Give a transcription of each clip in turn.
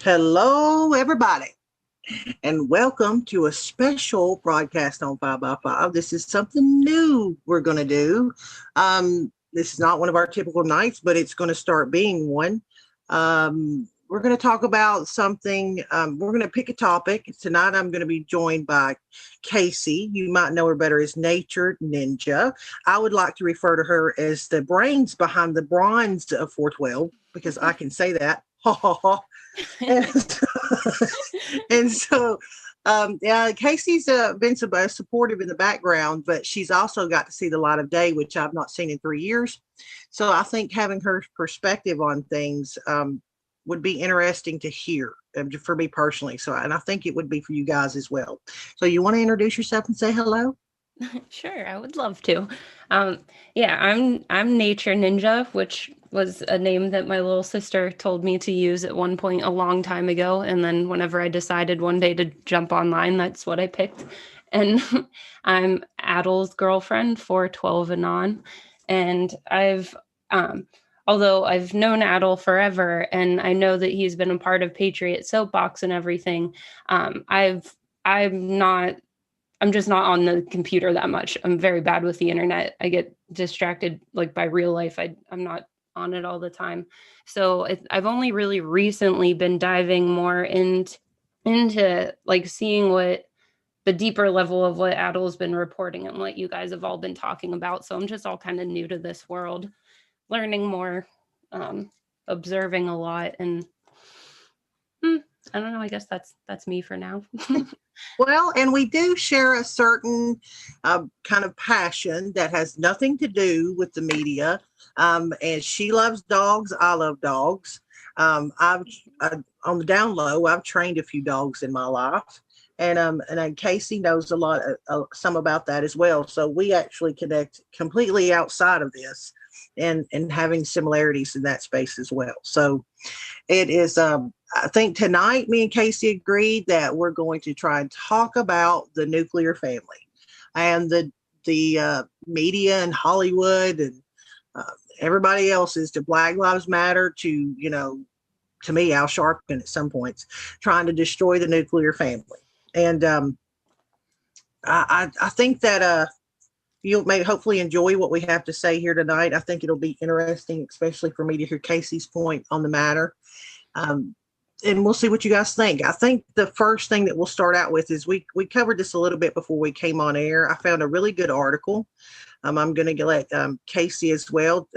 Hello, everybody, and welcome to a special broadcast on 5 by 5. This is something new we're going to do. This is not one of our typical nights, but it's going to start being one. We're going to talk about something. We're going to pick a topic. Tonight, I'm going to be joined by Casey. You might know her better as Nature Ninja. I would like to refer to her as the brains behind the bronze of 412 because I can say that. Ha ha ha. And so, yeah, Casey's been supportive in the background, but she's also got to see the light of day, which I've not seen in 3 years. So I think having her perspective on things would be interesting to hear for me personally. So, and I think it would be for you guys as well. So, you want to introduce yourself and say hello? Sure, I would love to. Um, yeah, I'm Nature Ninja, which was a name that my little sister told me to use at one point a long time ago, and then whenever I decided one day to jump online, that's what I picked. And I'm Adel's girlfriend for 12 and on, and um, although I've known Adel forever, and I know that he's been a part of Patriot Soapbox and everything, um, I've I'm not I'm just not on the computer that much. I'm very bad with the internet. I get distracted like by real life. I'm not on it all the time. So I've only really recently been diving more into like seeing what the deeper level of what Adel's been reporting and what you guys have all been talking about. So I'm just all kind of new to this world, learning more, um, observing a lot, and hmm, I don't know. I guess that's me for now. Well, and we do share a certain kind of passion that has nothing to do with the media. And she loves dogs. I love dogs. I've on the down low, I've trained a few dogs in my life, and then Casey knows a lot, some about that as well. So we actually connect completely outside of this, and having similarities in that space as well. So it is I think tonight me and Casey agreed that we're going to try and talk about the nuclear family and the media and Hollywood and uh, everybody else's, to Black Lives Matter, to to me Al Sharpton at some points, trying to destroy the nuclear family. And I think that you'll maybe hopefully enjoy what we have to say here tonight. I think it'll be interesting, especially for me to hear Casey's point on the matter. Um, and we'll see what you guys think. I think the first thing that we'll start out with is we covered this a little bit before we came on air. I found a really good article. I'm going to let Casey as well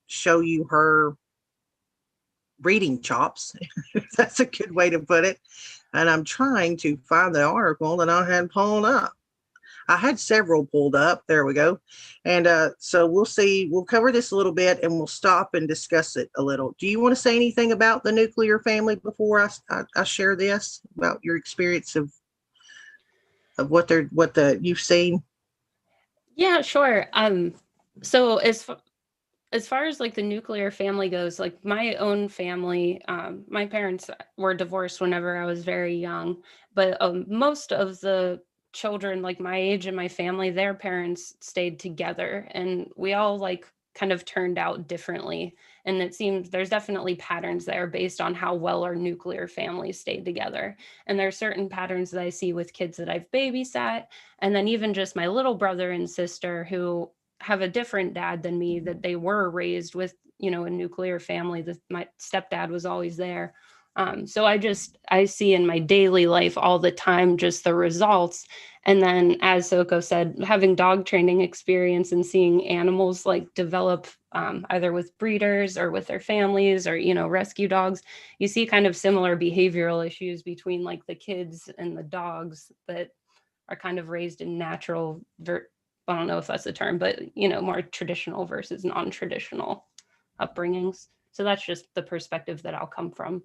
show you her reading chops. That's a good way to put it. And I'm trying to find the article that I had pulled up. I had several pulled up. There we go. And so we'll see. We'll cover this a little bit and we'll stop and discuss it a little. Do you want to say anything about the nuclear family before I share this about your experience of what the you've seen? Yeah, sure. So as far as like the nuclear family goes, like my own family, my parents were divorced whenever I was very young, but most of the children like my age and my family, their parents stayed together, and we all like kind of turned out differently. And it seems there's definitely patterns there based on how well our nuclear families stayed together. And there are certain patterns that I see with kids that I've babysat, and then even just my little brother and sister who have a different dad than me, that they were raised with, a nuclear family, that my stepdad was always there. So I see in my daily life all the time just the results. And then, as Soko said, having dog training experience and seeing animals like develop, either with breeders or with their families, or rescue dogs, you see kind of similar behavioral issues between like the kids and the dogs that are kind of raised in natural I don't know if that's the term, but more traditional versus non-traditional upbringings. So that's just the perspective that I'll come from,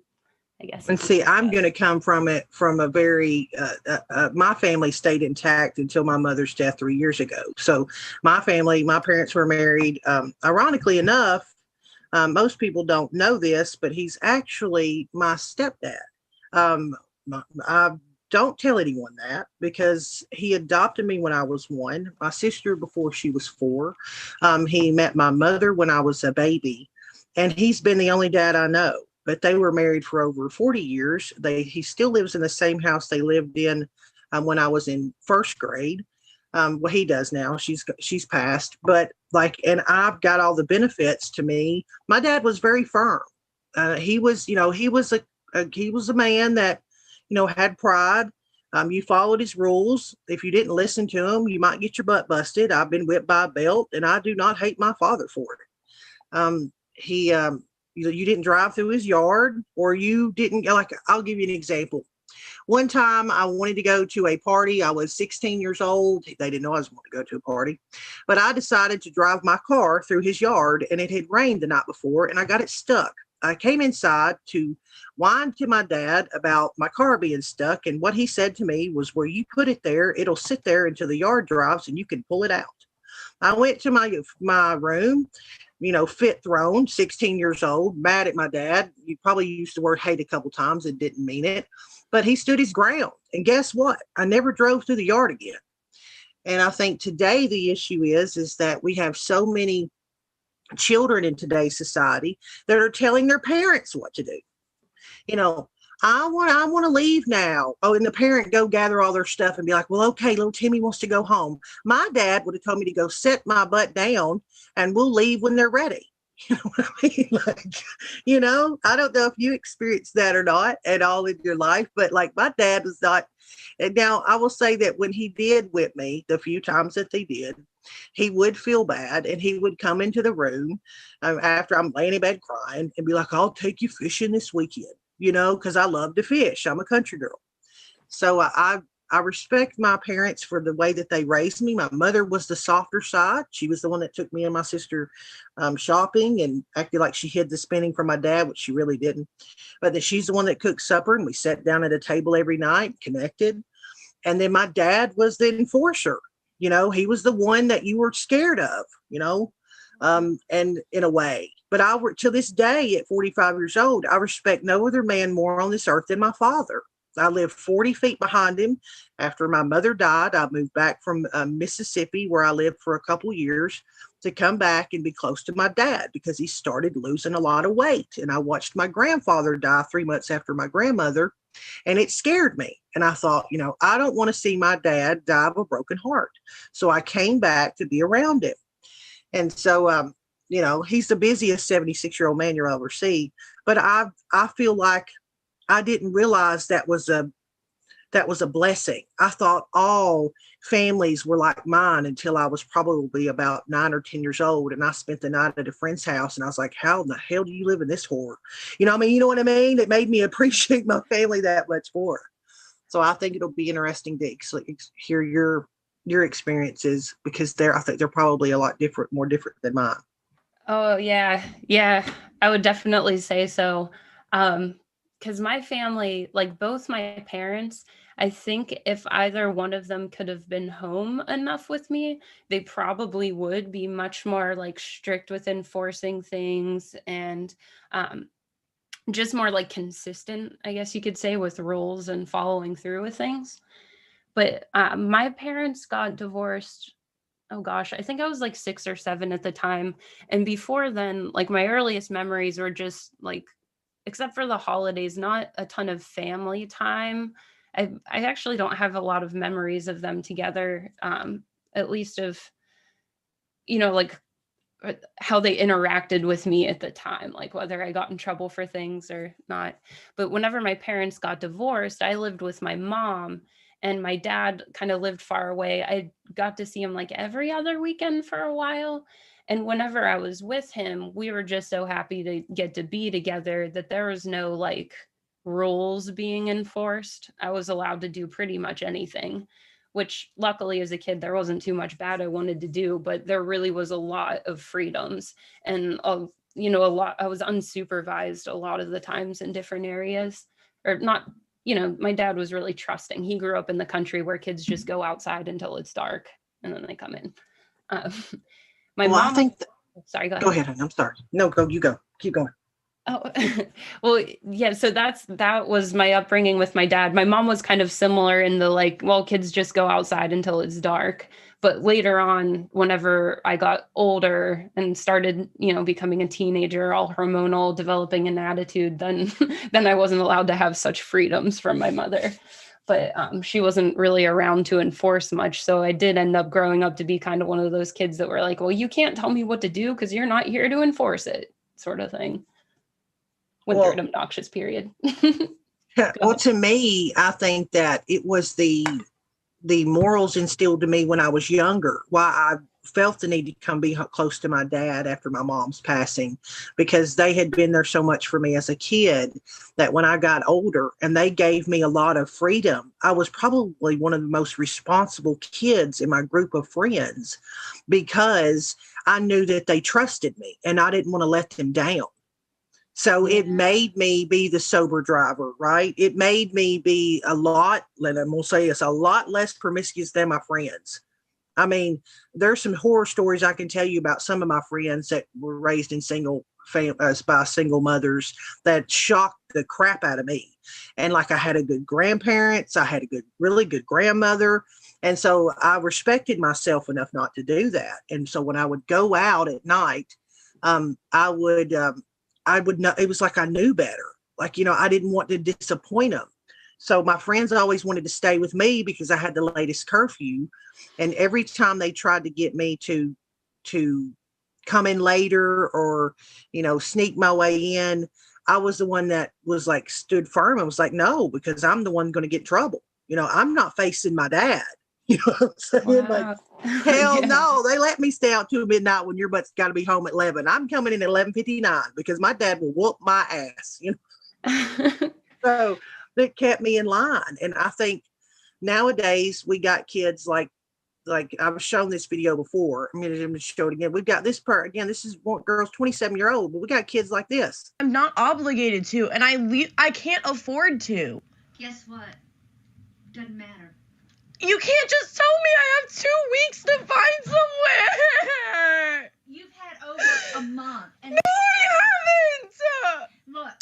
I guess, And if you see, guys I'm have. going to come from it from a very, my family stayed intact until my mother's death 3 years ago. So my family, my parents were married. Ironically enough, most people don't know this, but he's actually my stepdad. Um, I don't tell anyone that because he adopted me when I was one, my sister before she was four. He met my mother when I was a baby, and he's been the only dad I know. but they were married for over 40 years. He still lives in the same house they lived in when I was in first grade. Well, he does now. She's passed, but like, and I've got all the benefits to me. My dad was very firm. He was, he was a man that, had pride. You followed his rules. If you didn't listen to him, you might get your butt busted. I've been whipped by a belt, and I do not hate my father for it. You didn't drive through his yard, or you didn't, like, I'll give you an example. One time I wanted to go to a party. I was 16 years old. They didn't know I was going to go to a party, but I decided to drive my car through his yard, and it had rained the night before, and I got it stuck. I came inside to whine to my dad about my car being stuck. And what he said to me was, where you put it there, it'll sit there until the yard dries and you can pull it out. I went to my room, fit thrown, 16 years old, mad at my dad. You probably used the word hate a couple times and didn't mean it, but he stood his ground. And guess what? I never drove through the yard again. And I think today the issue is that we have so many children in today's society that are telling their parents what to do. I want to leave now. Oh, and the parent go gather all their stuff and be like, well, okay, little Timmy wants to go home. My dad would have told me to go set my butt down and we'll leave when they're ready. You know what I mean? Like, I don't know if you experienced that or not at all in your life, but like my dad was not. And now I will say that when he did whip me, the few times that they did, he would feel bad and he would come into the room after I'm laying in bed crying and be like, I'll take you fishing this weekend, because I love to fish. I'm a country girl. So I respect my parents for the way that they raised me. My mother was the softer side. She was the one that took me and my sister shopping and acted like she hid the spending from my dad, which she really didn't. But that she's the one that cooked supper, and we sat down at a table every night, connected. And then my dad was the enforcer. He was the one that you were scared of, and in a way. But to this day, at 45 years old, I respect no other man more on this earth than my father. I lived 40 feet behind him. After my mother died, I moved back from Mississippi, where I lived for a couple years, to come back and be close to my dad because he started losing a lot of weight. And I watched my grandfather die 3 months after my grandmother, and it scared me. And I thought, I don't want to see my dad die of a broken heart. So I came back to be around him. And so, he's the busiest 76-year-old man you'll ever see. But I feel like I didn't realize that was a blessing. I thought all families were like mine until I was probably about 9 or 10 years old. And I spent the night at a friend's house, and I was like, how in the hell do you live in this horror? You know what I mean? It made me appreciate my family that much more. So I think it'll be interesting to hear your experiences, because I think they're probably a lot more different than mine. Oh, yeah. Yeah, I would definitely say so. Because my family, like both my parents, I think if either one of them could have been home enough with me, they probably would be much more like strict with enforcing things and just more like consistent, I guess you could say, with rules and following through with things. But my parents got divorced. Oh gosh, I think I was like 6 or 7 at the time. And before then, like my earliest memories were just like, except for the holidays, not a ton of family time. I actually don't have a lot of memories of them together, at least of, like how they interacted with me at the time, like whether I got in trouble for things or not. But whenever my parents got divorced, I lived with my mom, and my dad kind of lived far away. I got to see him like every other weekend for a while. And whenever I was with him, we were just so happy to get to be together that there was no like rules being enforced. I was allowed to do pretty much anything, which luckily as a kid, there wasn't too much bad I wanted to do, but there really was a lot of freedoms and, a lot, I was unsupervised a lot of the times in different areas, or not, my dad was really trusting. He grew up in the country where kids just go outside until it's dark and then they come in. My mom. I think. Sorry, go ahead. Go ahead. I'm sorry. No, go. You go. Keep going. Oh, well, yeah. So that was my upbringing with my dad. My mom was kind of similar in the like, well, kids just go outside until it's dark. But later on, whenever I got older and started, becoming a teenager, all hormonal, developing an attitude, then then I wasn't allowed to have such freedoms from my mother. But she wasn't really around to enforce much. So I did end up growing up to be kind of one of those kids that were like, well, you can't tell me what to do because you're not here to enforce it, sort of thing. Went through an obnoxious period. Well, to me, I think that it was the morals instilled to me when I was younger, why I felt the need to come be close to my dad after my mom's passing, because they had been there so much for me as a kid that when I got older and they gave me a lot of freedom, I was probably one of the most responsible kids in my group of friends because I knew that they trusted me and I didn't want to let them down. So it made me be the sober driver, right? It made me be I'm going to say it's a lot less promiscuous than my friends. I mean, there's some horror stories I can tell you about some of my friends that were raised in by single mothers that shocked the crap out of me. And like I had a good grandparents, I had a really good grandmother. And so I respected myself enough not to do that. And so when I would go out at night, I would know, it was like I knew better. Like, I didn't want to disappoint them. So my friends always wanted to stay with me because I had the latest curfew. And every time they tried to get me to come in later or, sneak my way in, I was the one that was like, stood firm. I was like, no, because I'm the one going to get in trouble. I'm not facing my dad. You know what I'm saying? Wow. Like, hell no, they let me stay out till midnight when your butt's got to be home at 11. I'm coming in at 11:59 because my dad will whoop my ass. So it kept me in line. And I think nowadays we got kids like I've shown this video before. I'm going to show it again. We've got this part again. This is one girl's 27-year-old, but we got kids like this. I'm not obligated to, and I can't afford to. Guess what? Doesn't matter. You can't just tell me I have 2 weeks to find somewhere. You've had over a month. And no, I haven't. Look,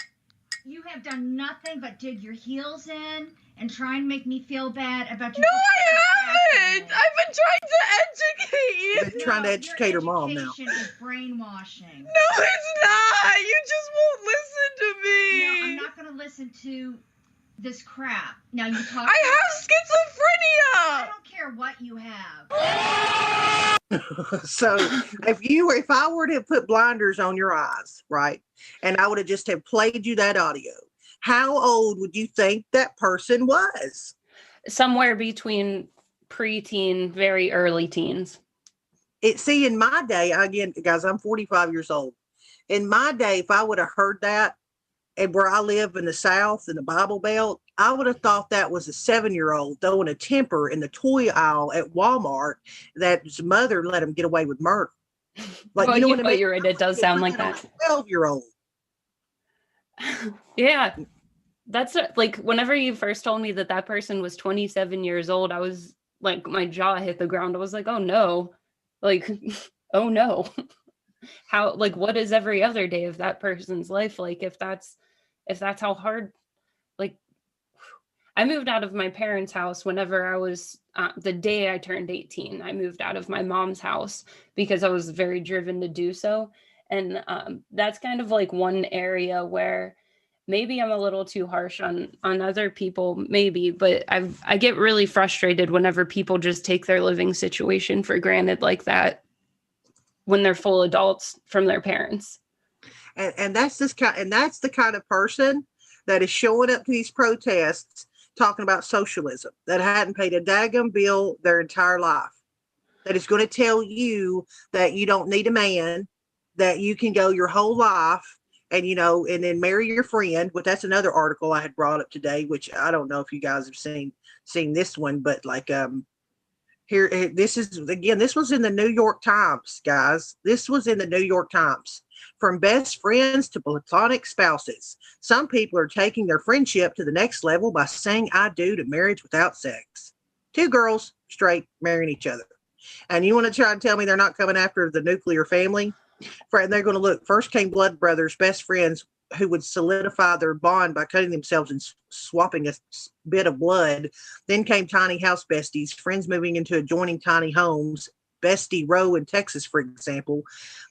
you have done nothing but dig your heels in and try and make me feel bad about your. No, I haven't. I've been trying to educate you. I've been trying to educate her mom now. Education is brainwashing. No, it's not. You just won't listen to me. No, I'm not going to listen to this crap. Now you talk. I have schizophrenia. I don't care what you have. So if I were to put blinders on your eyes, right, and I would have just have played you that audio, how old would you think that person was? Somewhere between preteen, very early teens. In my day, again, guys, I'm 45 years old. In my day, if I would have heard that, and where I live in the South in the Bible Belt, I would have thought that was a 7-year-old throwing a temper in the toy aisle at Walmart that his mother let him get away with murder. Like, well, you know what I mean? You're right. It does sound like that. 12-year-old. Yeah. That's like whenever you first told me that person was 27 years old, I was like, my jaw hit the ground. I was like, oh no. Like, oh no. How, like, what is every other day of that person's life like? If that's how hard, like, I moved out of my parents' house whenever I was the day I turned 18. I moved out of my mom's house because I was very driven to do so. And that's kind of like one area where maybe I'm a little too harsh on other people, maybe, but I get really frustrated whenever people just take their living situation for granted like that when they're full adults from their parents. And that's the kind of person that is showing up to these protests talking about socialism, that hadn't paid a daggum bill their entire life, that is going to tell you that you don't need a man, that you can go your whole life and, and then marry your friend. But that's another article I had brought up today, which I don't know if you guys have seen this one, but like, here, this was in the New York Times, guys. This was in the New York Times. From best friends to platonic spouses, some people are taking their friendship to the next level by saying I do to marriage without sex. 2 girls, straight, marrying each other. And you want to try and tell me they're not coming after the nuclear family? And they're going to look, first came blood brothers, best friends, who would solidify their bond by cutting themselves and swapping a bit of blood. Then came tiny house besties, friends moving into adjoining tiny homes, Bestie Row in Texas, for example.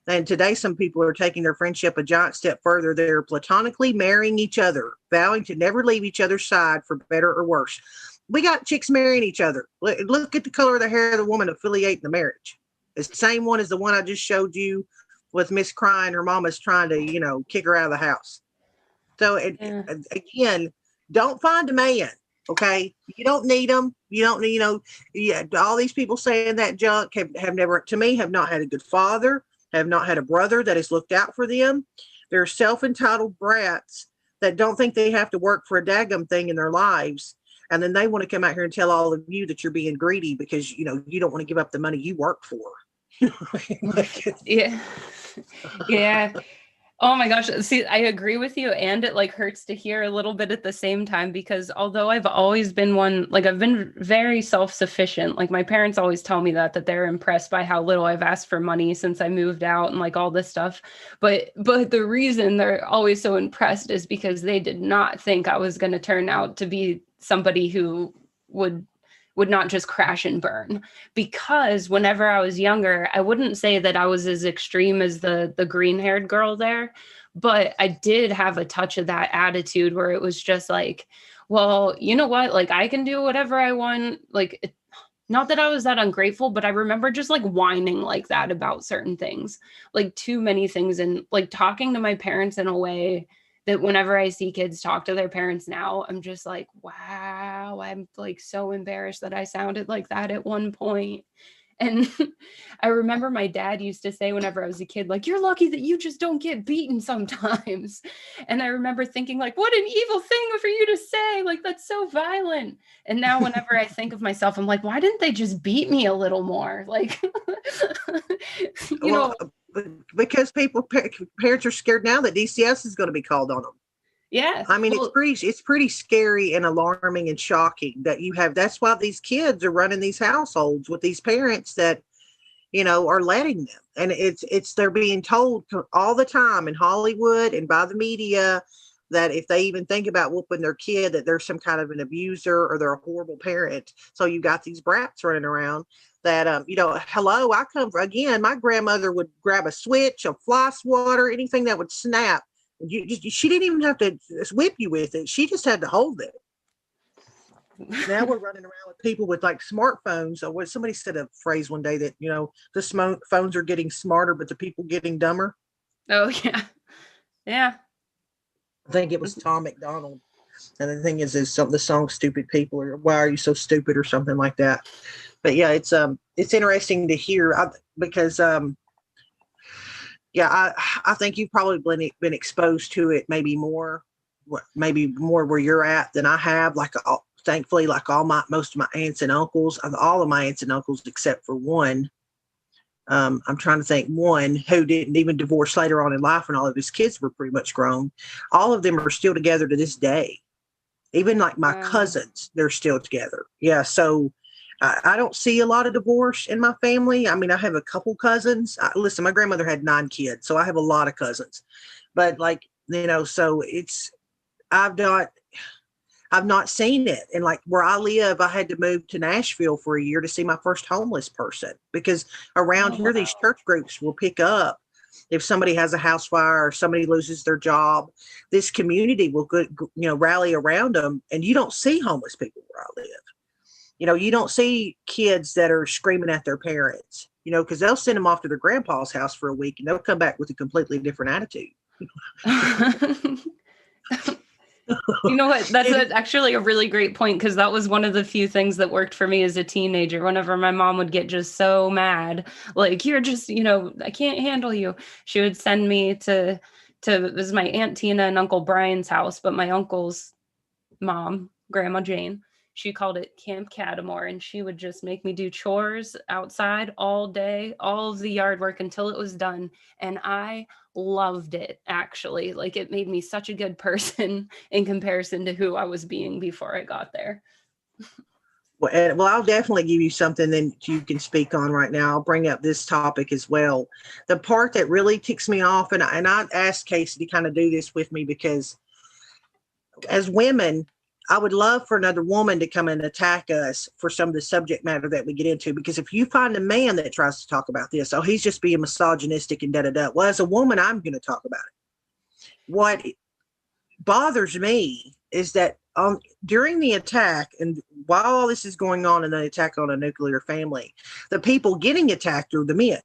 And today, some people are taking their friendship a giant step further. They're platonically marrying each other, vowing to never leave each other's side for better or worse. We got chicks marrying each other. Look at the color of the hair of the woman affiliating the marriage. It's the same one as the one I just showed you with Miss crying. Her mama's trying to, kick her out of the house. So, again, don't find a man. Okay. You don't need them. You don't need, all these people saying that junk have never, to me, have not had a good father, have not had a brother that has looked out for them. They're self-entitled brats that don't think they have to work for a daggum thing in their lives. And then they want to come out here and tell all of you that you're being greedy because, you don't want to give up the money you work for. Yeah. Yeah. Oh my gosh. See, I agree with you. And it hurts to hear a little bit at the same time, because although I've always been one, I've been very self-sufficient. My parents always tell me that they're impressed by how little I've asked for money since I moved out and all this stuff. But the reason they're always so impressed is because they did not think I was going to turn out to be somebody who would not just crash and burn. Because whenever I was younger, I wouldn't say that I was as extreme as the green-haired girl there, but I did have a touch of that attitude where it was just well, you know what? I can do whatever I want. Not that I was that ungrateful, but I remember just whining like that about certain things, too many things. And talking to my parents in a way that whenever I see kids talk to their parents now, I'm just wow, I'm so embarrassed that I sounded like that at one point. And I remember my dad used to say whenever I was a kid, you're lucky that you just don't get beaten sometimes. And I remember thinking what an evil thing for you to say, that's so violent. And now whenever I think of myself, I'm why didn't they just beat me a little more? Because parents are scared now that DCS is going to be called on them. Yeah. I mean, it's pretty scary and alarming and shocking that that's why these kids are running these households with these parents that, are letting them. And they're being told all the time in Hollywood and by the media that if they even think about whooping their kid, that they're some kind of an abuser or they're a horrible parent. So you got these brats running around that, hello, I come from, again, my grandmother would grab a switch, a fly swatter, anything that would snap. She didn't even have to whip you with it. She just had to hold it. Now we're running around with people with smartphones. Or what somebody said a phrase one day that, the phones are getting smarter, but the people getting dumber. Oh, yeah. Yeah. I think it was Tom McDonald. And the thing is the song Stupid People, or Why Are You So Stupid, or something like that. But yeah, it's interesting to hear because I think you've probably been exposed to it maybe more where you're at than I have. Thankfully, most of my aunts and uncles, all of my aunts and uncles except for one. I'm trying to think, one who didn't even divorce later on in life, and all of his kids were pretty much grown. All of them are still together to this day. Even my cousins, they're still together. Yeah, so. I don't see a lot of divorce in my family. I mean, I have a couple cousins. Listen, my grandmother had 9 kids, so I have a lot of cousins. But so I've not seen it. And where I live, I had to move to Nashville for a year to see my first homeless person, because around here, these church groups will pick up if somebody has a house fire or somebody loses their job. This community will rally around them, and you don't see homeless people where I live. You don't see kids that are screaming at their parents, because they'll send them off to their grandpa's house for a week and they'll come back with a completely different attitude. You know what? That's actually a really great point, because that was one of the few things that worked for me as a teenager. Whenever my mom would get just so mad, you're just, I can't handle you, she would send me to it was my Aunt Tina and Uncle Brian's house, but my uncle's mom, Grandma Jane, she called it Camp Catamore, and she would just make me do chores outside all day, all of the yard work until it was done. And I loved it, actually. It made me such a good person in comparison to who I was being before I got there. Well, I'll definitely give you something that you can speak on right now. I'll bring up this topic as well. The part that really ticks me off, and I asked Casey to kind of do this with me, because as women, I would love for another woman to come and attack us for some of the subject matter that we get into. Because if you find a man that tries to talk about this, oh, he's just being misogynistic and da-da-da. Well, as a woman, I'm going to talk about it. What bothers me is that during the attack, and while all this is going on in the attack on a nuclear family, the people getting attacked are the men.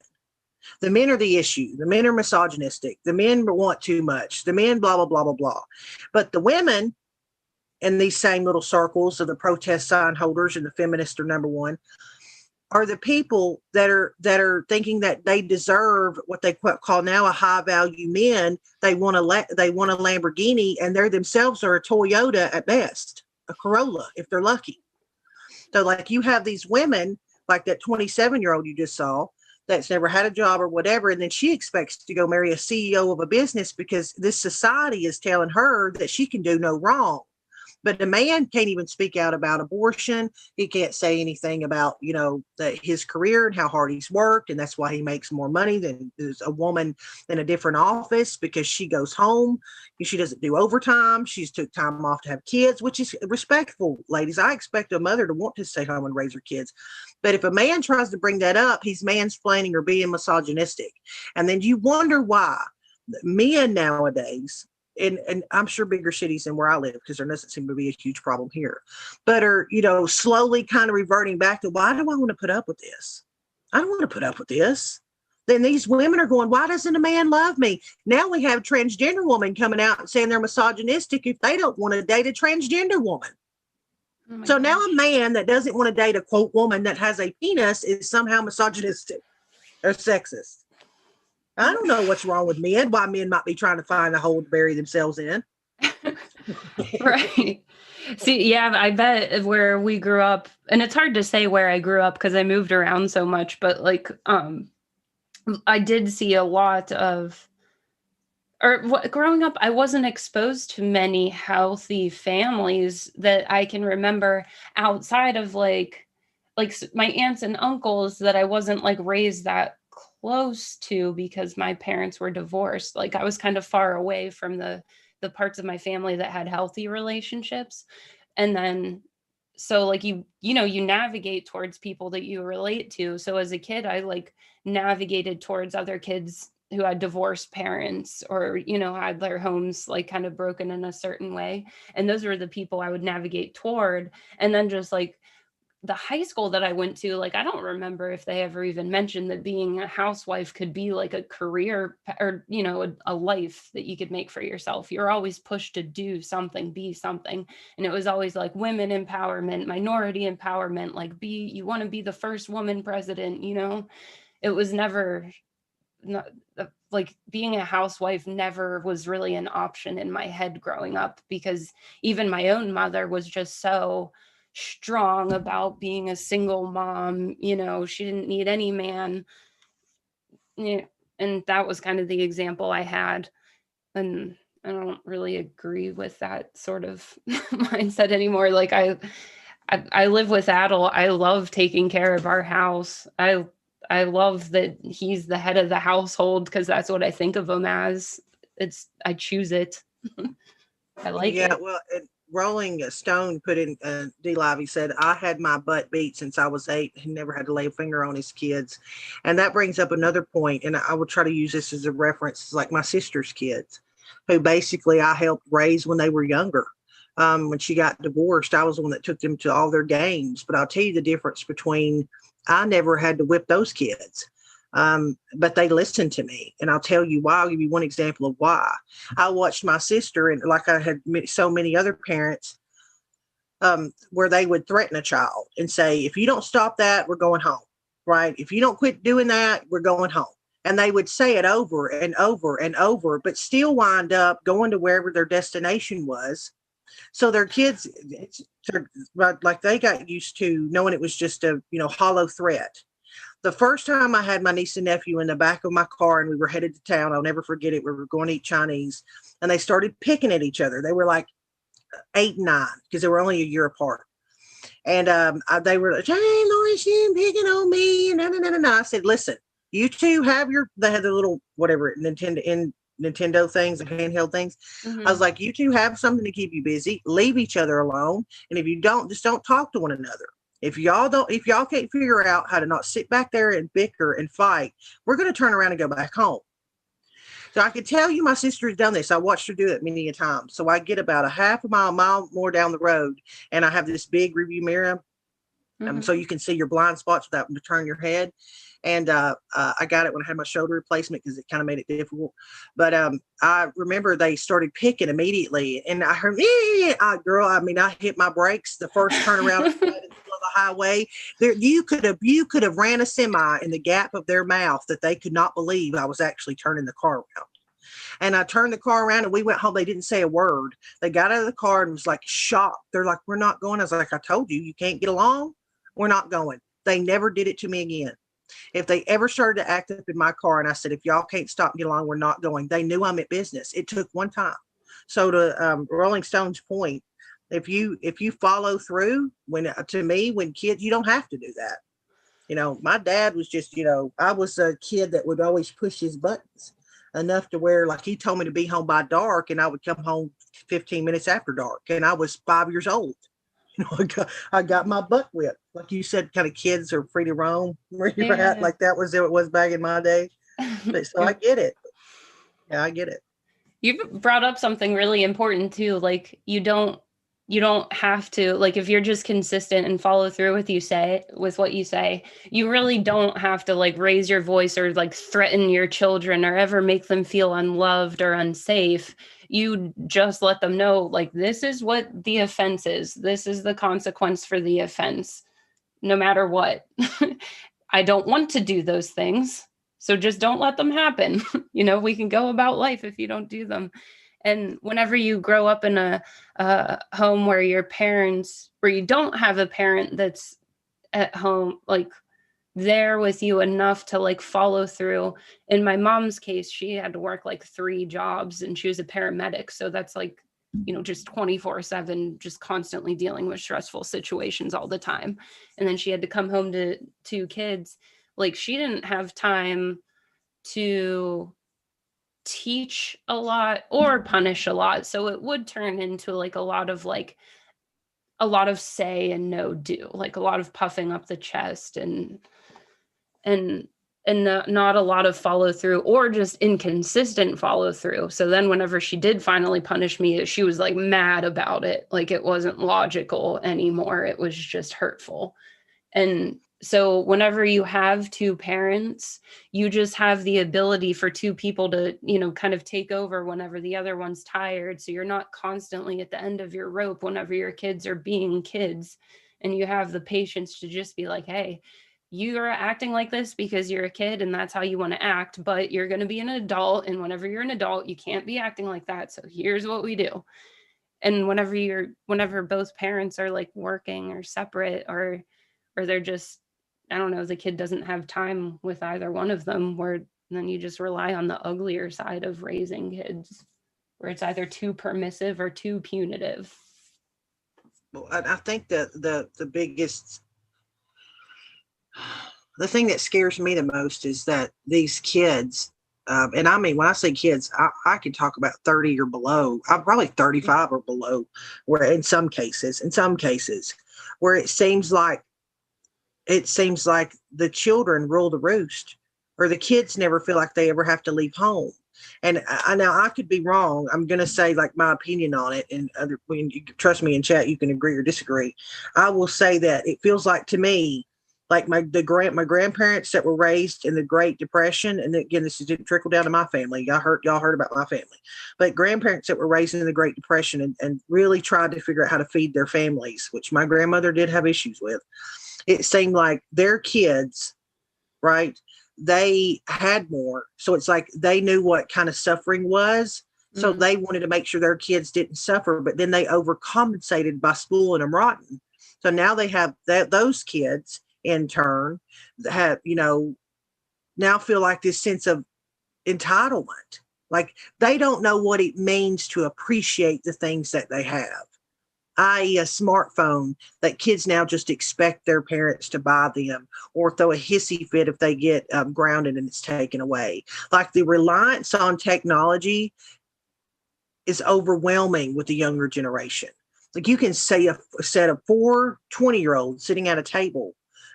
The men are the issue. The men are misogynistic. The men want too much. The men blah, blah, blah, blah, blah. But the women in these same little circles of the protest sign holders and the feminists are number one, are the people that are thinking that they deserve what they call now a high value men. They want a Lamborghini, and they're themselves are a Toyota at best, a Corolla if they're lucky. So like you have these women like that 27-year-old you just saw that's never had a job or whatever, and then she expects to go marry a CEO of a business because this society is telling her that she can do no wrong. But the man can't even speak out about abortion. He can't say anything about, his career and how hard he's worked. And that's why he makes more money than a woman in a different office, because she goes home. She doesn't do overtime. She's took time off to have kids, which is respectful, ladies. I expect a mother to want to stay home and raise her kids. But if a man tries to bring that up, he's mansplaining or being misogynistic. And then you wonder why men nowadays, and I'm sure bigger cities than where I live, because there doesn't seem to be a huge problem here, but are, slowly kind of reverting back to, why do I want to put up with this? I don't want to put up with this. Then these women are going, why doesn't a man love me? Now we have transgender women coming out and saying they're misogynistic if they don't want to date a transgender woman. Oh so now a man that doesn't want to date a quote woman that has a penis is somehow misogynistic or sexist. I don't know what's wrong with men, why men might be trying to find a hole to bury themselves in. Right. See, yeah, I bet where we grew up, and it's hard to say where I grew up because I moved around so much, but like, I did see a lot of, growing up, I wasn't exposed to many healthy families that I can remember outside of like my aunts and uncles that I wasn't like raised that close to because my parents were divorced. Like I was kind of far away from the parts of my family that had healthy relationships. And then so like you navigate towards people that you relate to. So as a kid, I like navigated towards other kids who had divorced parents or, had their homes like kind of broken in a certain way. And those were the people I would navigate toward. And then just like the high school that I went to, like, I don't remember if they ever even mentioned that being a housewife could be like a career or, a life that you could make for yourself. You're always pushed to do something, be something. And it was always like women empowerment, minority empowerment, like you want to be the first woman president, it was never like being a housewife never was really an option in my head growing up, because even my own mother was just so strong about being a single mom, she didn't need any man. And that was kind of the example I had. And I don't really agree with that sort of mindset anymore. Like I live with Adel. I love taking care of our house. I love that he's the head of the household because that's what I think of him as. I choose it. I like it. Yeah, well, Rolling Stone put in D-Live, he said, I had my butt beat since I was 8. He never had to lay a finger on his kids. And that brings up another point, and I would try to use this as a reference, like my sister's kids, who basically I helped raise when they were younger. When she got divorced, I was the one that took them to all their games. But I'll tell you the difference between, I never had to whip those kids. But they listened to me, and I'll tell you why. I'll give you one example of why. I watched my sister, and like I had so many other parents, where they would threaten a child and say, if you don't stop that, we're going home, right? If you don't quit doing that, we're going home. And they would say it over and over and over, but still wind up going to wherever their destination was. So their kids, like they got used to knowing it was just a, hollow threat. The first time I had my niece and nephew in the back of my car and we were headed to town, I'll never forget it. We were going to eat Chinese and they started picking at each other. They were like 8 and 9 because they were only a year apart. And they were like, hey, Lori, she picking on me. And I said, listen, you two have they had their little, whatever, Nintendo things, the handheld things. I was like, you two have something to keep you busy. Leave each other alone. And if you don't, just don't talk to one another. If y'all can't figure out how to not sit back there and bicker and fight, we're going to turn around and go back home. So I can tell you my sister has done this. I watched her do it many a time. So I get about a half a mile more down the road, and I have this big review mirror. So you can see your blind spots without having to turn your head. And I got it when I had my shoulder replacement because it kind of made it difficult. But I remember they started picking immediately. And I heard, I hit my brakes the first turnaround on the highway. You could have ran a semi in the gap of their mouth that they could not believe I was actually turning the car around. And I turned the car around and we went home. They didn't say a word. They got out of the car and was like shocked. They're like, we're not going. I was like, I told you, you can't get along. We're not going. They never did it to me again. If they ever started to act up in my car and I said, if y'all can't stop and get along, we're not going. They knew I'm at business. It took one time. So to Rolling Stone's point, if you follow through, when kids, you don't have to do that. My dad was just, I was a kid that would always push his buttons enough to where, like, he told me to be home by dark and I would come home 15 minutes after dark. And I was 5 years old. I got my butt whipped. Like you said, kind of kids are free to roam where you're at. Like that was it was back in my day. So I get it. Yeah, I get it. You've brought up something really important too. Like you don't have to, like, if you're just consistent and follow through with what you say, you really don't have to like raise your voice or like threaten your children or ever make them feel unloved or unsafe. You just let them know, like, this is what the offense is. This is the consequence for the offense, no matter what. I don't want to do those things, so just don't let them happen. We can go about life if you don't do them. And whenever you grow up in a home where you don't have a parent that's at home, like there with you enough to like follow through. In my mom's case, she had to work like 3 jobs and she was a paramedic. So that's like, just 24/7, just constantly dealing with stressful situations all the time. And then she had to come home to 2 kids. Like she didn't have time to teach a lot or punish a lot. So it would turn into like a lot of say and no do, like a lot of puffing up the chest and not a lot of follow through or just inconsistent follow through. So then whenever she did finally punish me, she was like mad about it. Like it wasn't logical anymore. It was just hurtful. And so whenever you have 2 parents, you just have the ability for 2 people to, kind of take over whenever the other one's tired. So you're not constantly at the end of your rope whenever your kids are being kids. And you have the patience to just be like, hey, you are acting like this because you're a kid and that's how you want to act, but you're going to be an adult. And whenever you're an adult, you can't be acting like that. So here's what we do. And whenever both parents are like working or separate or they're just, I don't know, the kid doesn't have time with either one of them, where then you just rely on the uglier side of raising kids, where it's either too permissive or too punitive. Well, I think that the thing that scares me the most is that these kids, and I mean, when I say kids, I can talk about 30 or below. I'm probably 35 or below, where in some cases, where it seems like the children rule the roost, or the kids never feel like they ever have to leave home. And now I could be wrong. I'm going to say like my opinion on it, and when you trust me in chat, you can agree or disagree. I will say that it feels like to me, like my grandparents that were raised in the Great Depression, and again, this didn't trickle down to my family. Y'all heard about my family, but grandparents that were raised in the Great Depression and really tried to figure out how to feed their families, which my grandmother did have issues with. It seemed like their kids, right? They had more. So it's like they knew what kind of suffering was. So they wanted to make sure their kids didn't suffer, but then they overcompensated by schooling them rotten. So now they have those kids in turn have, now feel like this sense of entitlement. Like they don't know what it means to appreciate the things that they have. i.e. a smartphone that kids now just expect their parents to buy them, or throw a hissy fit if they get grounded and it's taken away. Like the reliance on technology is overwhelming with the younger generation. Like you can say a set of 4 20-year-olds sitting at a table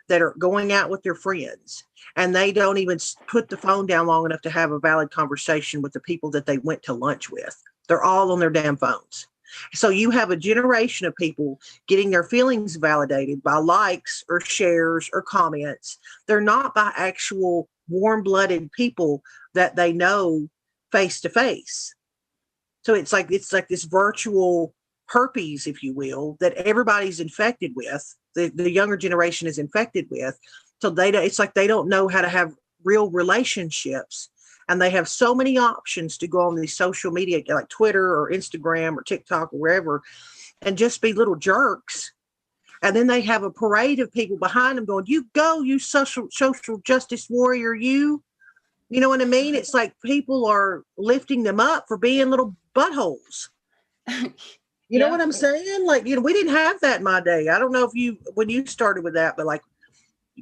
that are going out with their friends, and they don't even put the phone down long enough to have a valid conversation with the people that they went to lunch with. They're all on their damn phones. So you have a generation of people getting their feelings validated by likes or shares or comments. They're not by actual warm-blooded people that they know face to face. So it's like this virtual herpes, if you will, that everybody's infected with. The younger generation is infected with. So it's like they don't know how to have real relationships. And they have so many options to go on these social media like Twitter or Instagram or TikTok or wherever and just be little jerks. And then they have a parade of people behind them going, you go, you social justice warrior, you. You know what I mean? It's like people are lifting them up for being little buttholes. You know what I'm saying? Like, we didn't have that in my day. I don't know if when you started with that, but like,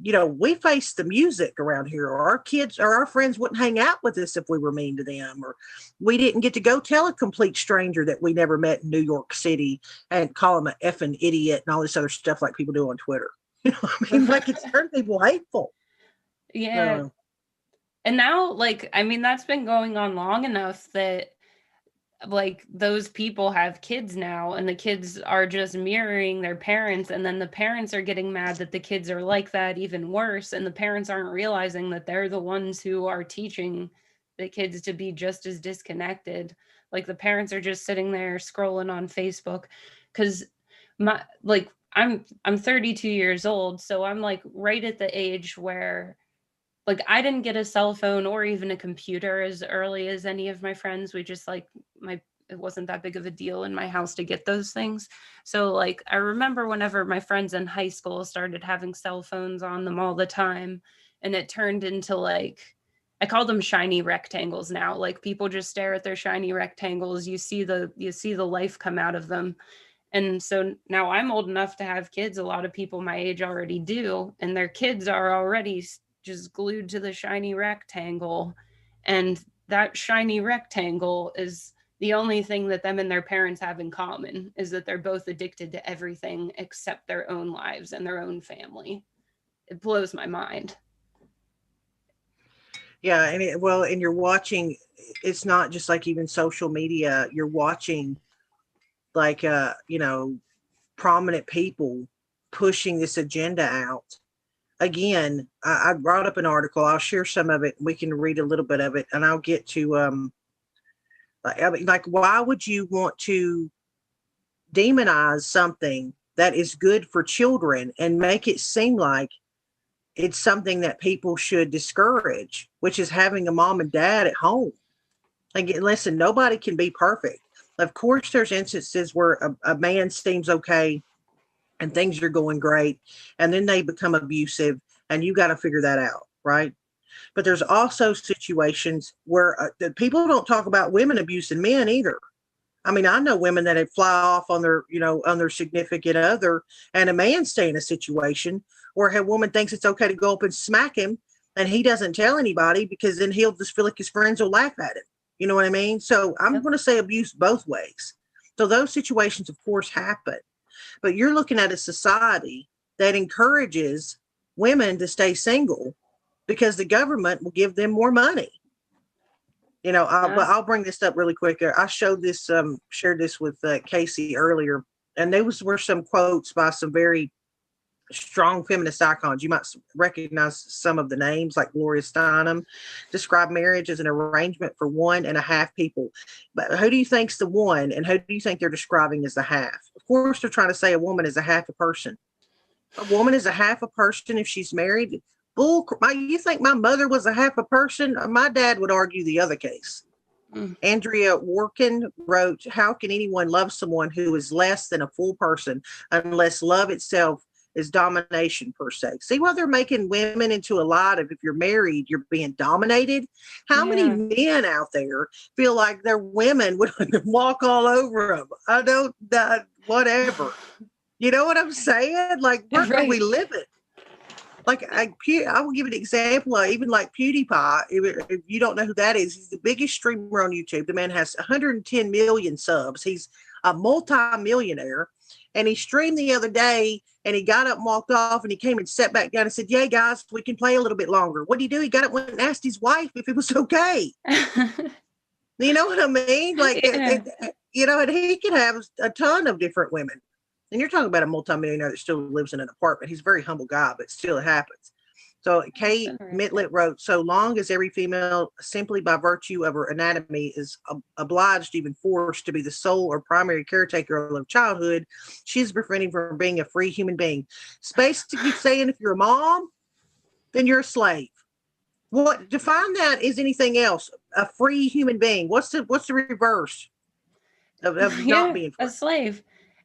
we faced the music around here, or our kids or our friends wouldn't hang out with us if we were mean to them, or we didn't get to go tell a complete stranger that we never met in New York City and call them an effing idiot and all this other stuff like people do on Twitter. You know what I mean? Like it's turned people hateful. Yeah. And now, that's been going on long enough that those people have kids now, and the kids are just mirroring their parents, and then the parents are getting mad that the kids are like that, even worse, and the parents aren't realizing that they're the ones who are teaching the kids to be just as disconnected. Like the parents are just sitting there scrolling on Facebook, because I'm 32 years old, so I'm right at the age where I didn't get a cell phone or even a computer as early as any of my friends. We just it wasn't that big of a deal in my house to get those things. So I remember whenever my friends in high school started having cell phones on them all the time, and it turned into I call them shiny rectangles now. People just stare at their shiny rectangles. You see the life come out of them. And so now I'm old enough to have kids. A lot of people my age already do, and their kids are already just glued to the shiny rectangle. And that shiny rectangle is the only thing that them and their parents have in common, is that they're both addicted to everything except their own lives and their own family. It blows my mind. Yeah. And you're watching, it's not just even social media. You're watching prominent people pushing this agenda out. Again, I brought up an article. I'll share some of it. We can read a little bit of it, and I'll get to why would you want to demonize something that is good for children and make it seem like it's something that people should discourage, which is having a mom and dad at home? Listen, nobody can be perfect. Of course, there's instances where a man seems okay and things are going great, and then they become abusive, and you got to figure that out, right? But there's also situations where people don't talk about women abusing men either. I mean, I know women that have fly off on their significant other, and a man stay in a situation where a woman thinks it's okay to go up and smack him, and he doesn't tell anybody because then he'll just feel like his friends will laugh at him. You know what I mean? So I'm going to say abuse both ways. So those situations, of course, happen. But you're looking at a society that encourages women to stay single because the government will give them more money. But I'll bring this up really quick. I shared this with Casey earlier, and those were some quotes by some very strong feminist icons. You might recognize some of the names, like Gloria Steinem described marriage as an arrangement for 1.5 people. But who do you think's the one, and who do you think they're describing as the half? Of course, they're trying to say a woman is a half a person. A woman is a half a person if she's married. Bull! You think my mother was a half a person? My dad would argue the other case. Andrea Workin wrote, "How can anyone love someone who is less than a full person unless love itself is domination per se. See why they're making women into a lot of, if you're married, you're being dominated. How many Yeah. men out there feel like their women would walk all over them? I don't, whatever. You know what I'm saying? Like, where are we Right. living? Like, I will give an example. Even like PewDiePie, if you don't know who that is, he's the biggest streamer on YouTube. The man has 110 million subs. He's a multi-millionaire. And he streamed the other day, and he got up and walked off, and he came and sat back down and said, "Yeah, guys, we can play a little bit longer." What did he do? He got up and asked his wife if it was okay. You know what I mean? Like, Yeah. and he could have a ton of different women. And you're talking about a multimillionaire that still lives in an apartment. He's a very humble guy, but still it happens. So Kate Mitlet wrote, "So long as every female, simply by virtue of her anatomy, is obliged, even forced, to be the sole or primary caretaker of childhood, she's preventing from being a free human being." Space to keep saying, if you're a mom, then you're a slave. What define that as anything else? A free human being. What's the reverse of not being free? A slave?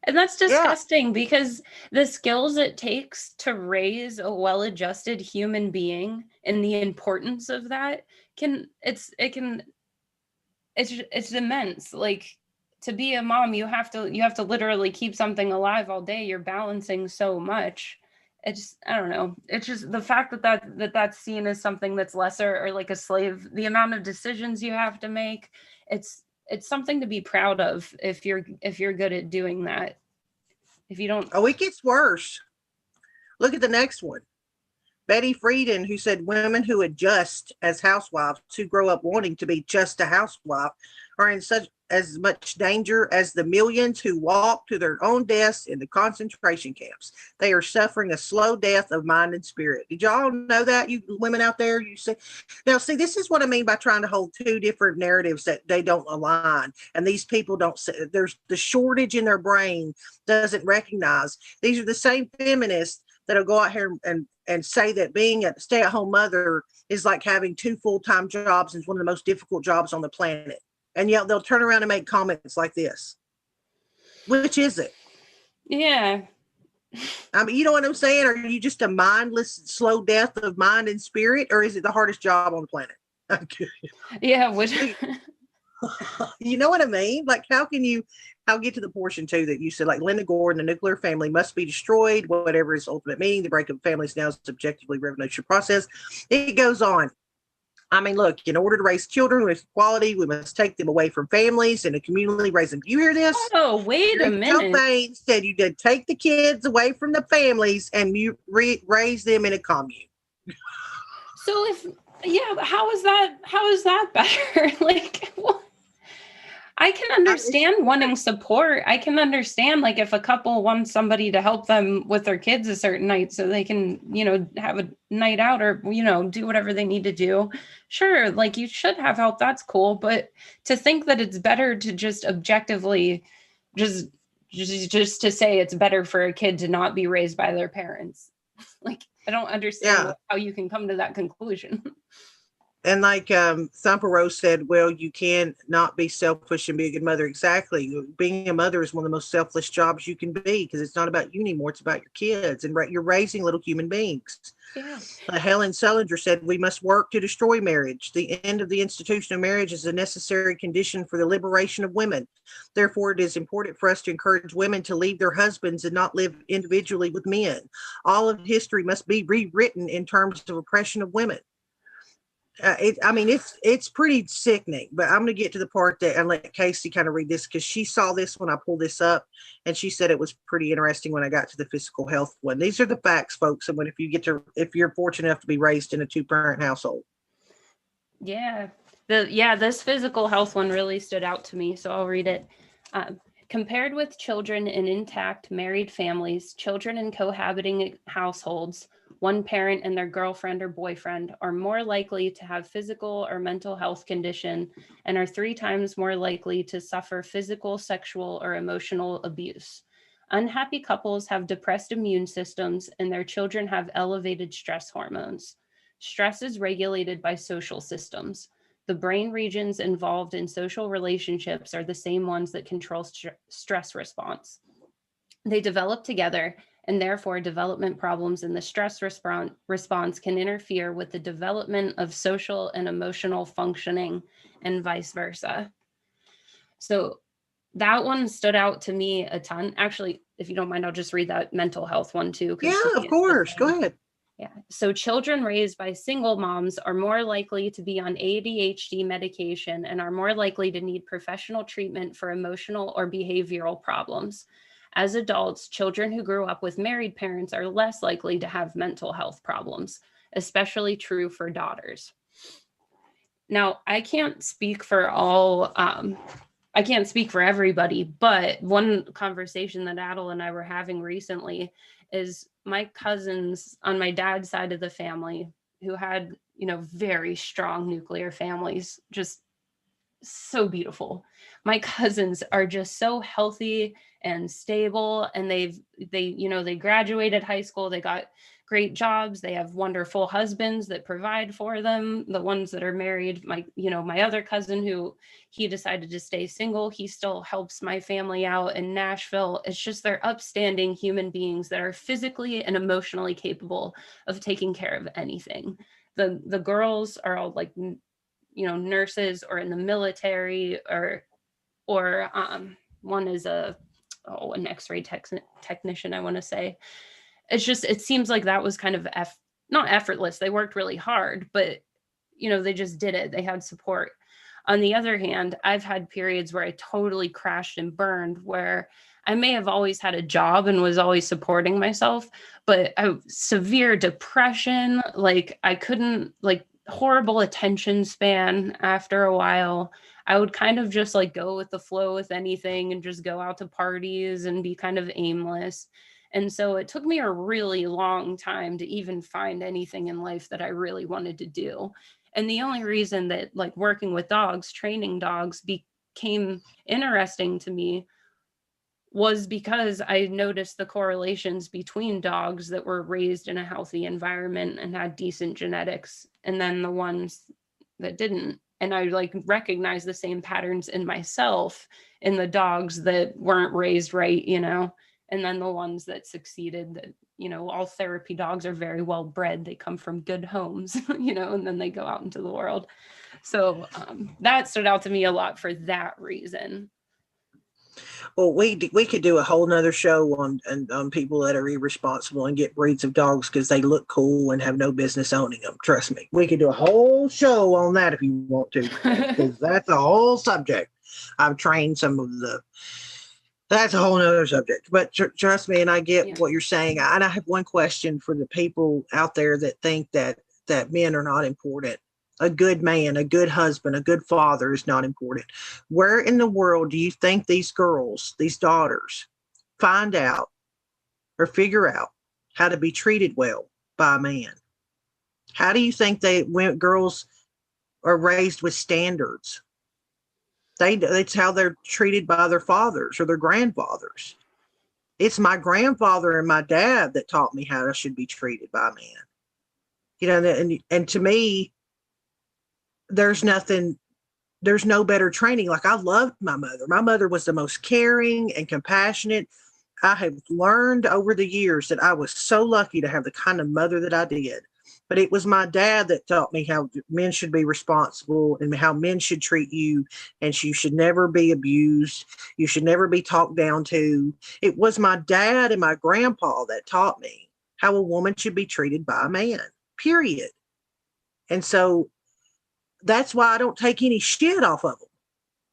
And that's disgusting because the skills it takes to raise a well-adjusted human being and the importance of that it's immense. Like, to be a mom, you have to literally keep something alive all day. You're balancing so much. It's, I don't know. It's just the fact that's seen as something that's lesser, or like a slave, the amount of decisions you have to make. It's something to be proud of if you're good at doing that. If you don't, it gets worse. Look at the next one. Betty Friedan, who said women who adjust as housewives, who grow up wanting to be just a housewife, are in such as much danger as the millions who walk to their own deaths in the concentration camps. They are suffering a slow death of mind and spirit. Did y'all know that, you women out there? You say, now, see, this is what I mean by trying to hold two different narratives that they don't align. And these people don't say, there's the shortage in their brain doesn't recognize. These are the same feminists that'll go out here and say that being a stay-at-home mother is like having two full-time jobs and it's one of the most difficult jobs on the planet. And yet they'll turn around and make comments like this. Which is it? Yeah. I mean, you know what I'm saying? Are you just a mindless, slow death of mind and spirit, or is it the hardest job on the planet? Yeah. You know what I mean? Like, I'll get to the portion too that you said, like, Linda Gordon, the nuclear family must be destroyed, whatever its ultimate meaning. The breakup of families now is a subjectively revolutionary process. It goes on. I mean, look, in order to raise children with equality, we must take them away from families and communally raise them. Do you hear this? Oh, wait a minute. Joe Bain said you did take the kids away from the families and you raise them in a commune. So how is that better? Like, what? I can understand wanting support. I can understand, like, if a couple wants somebody to help them with their kids a certain night so they can, have a night out or, do whatever they need to do. Sure, like, you should have help. That's cool. But to think that it's better to just objectively just to say it's better for a kid to not be raised by their parents. Like, I don't understand how you can come to that conclusion. And like Thumper Rose said, well, you can not be selfish and be a good mother. Exactly. Being a mother is one of the most selfless jobs you can be because it's not about you anymore. It's about your kids and you're raising little human beings. Yeah. Helen Sullinger said, we must work to destroy marriage. The end of the institution of marriage is a necessary condition for the liberation of women. Therefore, it is important for us to encourage women to leave their husbands and not live individually with men. All of history must be rewritten in terms of oppression of women. It's pretty sickening, but I'm going to get to the part that and let Casey kind of read this because she saw this when I pulled this up and she said it was pretty interesting when I got to the physical health one. These are the facts, folks. And if you're fortunate enough to be raised in a 2-parent household. Yeah. This physical health one really stood out to me. So I'll read it. Compared with children in intact married families, children in cohabiting households, one parent and their girlfriend or boyfriend are more likely to have physical or mental health condition and are 3 times more likely to suffer physical, sexual, or emotional abuse. Unhappy couples have depressed immune systems and their children have elevated stress hormones. Stress is regulated by social systems. The brain regions involved in social relationships are the same ones that control stress response. They develop together and therefore development problems in the stress response can interfere with the development of social and emotional functioning and vice versa. So that one stood out to me a ton. Actually, if you don't mind, I'll just read that mental health one too. Yeah, of course. Go ahead. Yeah. So children raised by single moms are more likely to be on ADHD medication and are more likely to need professional treatment for emotional or behavioral problems. As adults, children who grew up with married parents are less likely to have mental health problems, especially true for daughters. Now, I can't speak for I can't speak for everybody, but one conversation that Adel and I were having recently is my cousins on my dad's side of the family who had, very strong nuclear families, just so beautiful. My cousins are just so healthy and stable, and they graduated high school, they got great jobs, they have wonderful husbands that provide for them. The ones that are married, my other cousin, who he decided to stay single, he still helps my family out in Nashville. It's just they're upstanding human beings that are physically and emotionally capable of taking care of anything. The girls are all like nurses or in the military, or one is an x-ray technician, I want to say. It seems like that was kind of not effortless. They worked really hard, but they just did it. They had support. On the other hand, I've had periods where I totally crashed and burned, where I may have always had a job and was always supporting myself, but severe depression, like I couldn't, like horrible attention span after a while. I would kind of just like go with the flow with anything and just go out to parties and be kind of aimless. And so it took me a really long time to even find anything in life that I really wanted to do. And the only reason that like working with dogs, training dogs became interesting to me was because I noticed the correlations between dogs that were raised in a healthy environment and had decent genetics, and then the ones that didn't. And I like recognized the same patterns in myself in the dogs that weren't raised right, and then the ones that succeeded, that, all therapy dogs are very well bred. They come from good homes, and then they go out into the world. So that stood out to me a lot for that reason. Well, we could do a whole nother show on people that are irresponsible and get breeds of dogs because they look cool and have no business owning them. Trust me, we could do a whole show on that if you want to, because that's a whole subject. I've trained some of that's a whole nother subject, but trust me, and I get what you're saying. And I have one question for the people out there that think that men are not important. A good man, a good husband, a good father is not important. Where in the world do you think these girls, these daughters, find out or figure out how to be treated well by a man? How do you think girls are raised with standards? It's how they're treated by their fathers or their grandfathers. It's my grandfather and my dad that taught me how I should be treated by a man. And to me, there's no better training. Like, I loved my mother. My mother was the most caring and compassionate. I have learned over the years that I was so lucky to have the kind of mother that I did. But it was my dad that taught me how men should be responsible and how men should treat you, and you should never be abused. You should never be talked down to. It was my dad and my grandpa that taught me how a woman should be treated by a man, period. And so that's why I don't take any shit off of them.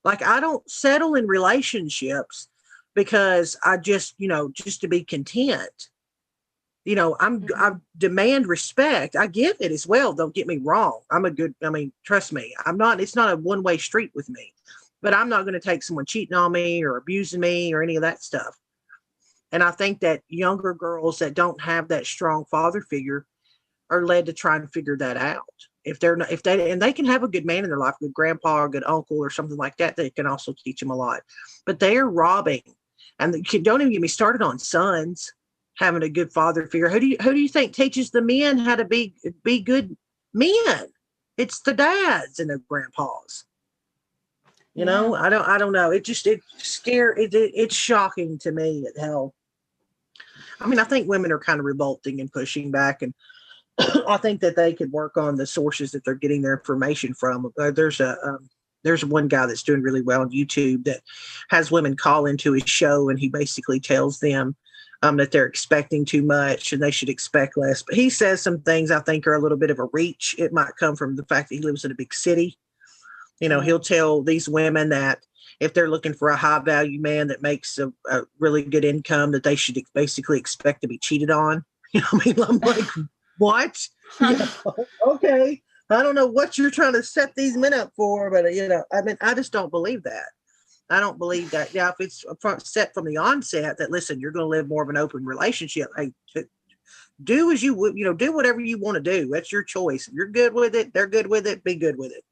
Like, I don't settle in relationships because I just to be content. I demand respect. I give it as well. Don't get me wrong. Trust me, it's not a one-way street with me, but I'm not going to take someone cheating on me or abusing me or any of that stuff. And I think that younger girls that don't have that strong father figure are led to try and figure that out. If they can have a good man in their life, a good grandpa or a good uncle or something like that, they can also teach them a lot. But they are robbing, and don't even get me started on sons having a good father figure. Who do you think teaches the men how to be good men? It's the dads and the grandpas. I don't know. It's shocking to me at how I mean, I think women are kind of revolting and pushing back, and I think that they could work on the sources that they're getting their information from. There's one guy that's doing really well on YouTube that has women call into his show, and he basically tells them that they're expecting too much and they should expect less. But he says some things I think are a little bit of a reach. It might come from the fact that he lives in a big city. He'll tell these women that if they're looking for a high value man that makes a really good income, that they should basically expect to be cheated on. I mean, I'm like, what? Okay. I don't know what you're trying to set these men up for, but I mean, I just don't believe that. I don't believe that. Now, if it's set from the onset that, listen, you're going to live more of an open relationship, hey, do as you would, do whatever you want to do. That's your choice. If you're good with it, they're good with it, be good with it.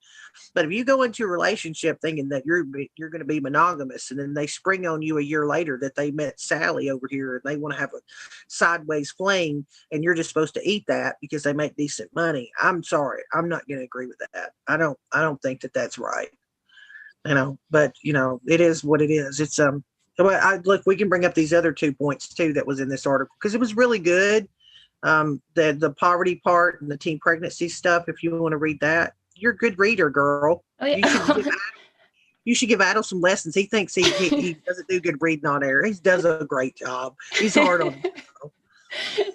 But if you go into a relationship thinking that you're going to be monogamous, and then they spring on you a year later that they met Sally over here and they want to have a sideways fling, and you're just supposed to eat that because they make decent money, I'm sorry, I'm not going to agree with that. I don't think that that's right. But it is what it is. It's look, we can bring up these other 2 points too that was in this article because it was really good. The poverty part and the teen pregnancy stuff. If you want to read that, you're a good reader, girl. Oh, yeah. You should give Adel some lessons. He thinks he doesn't do good reading on air. He does a great job. He's hard on him.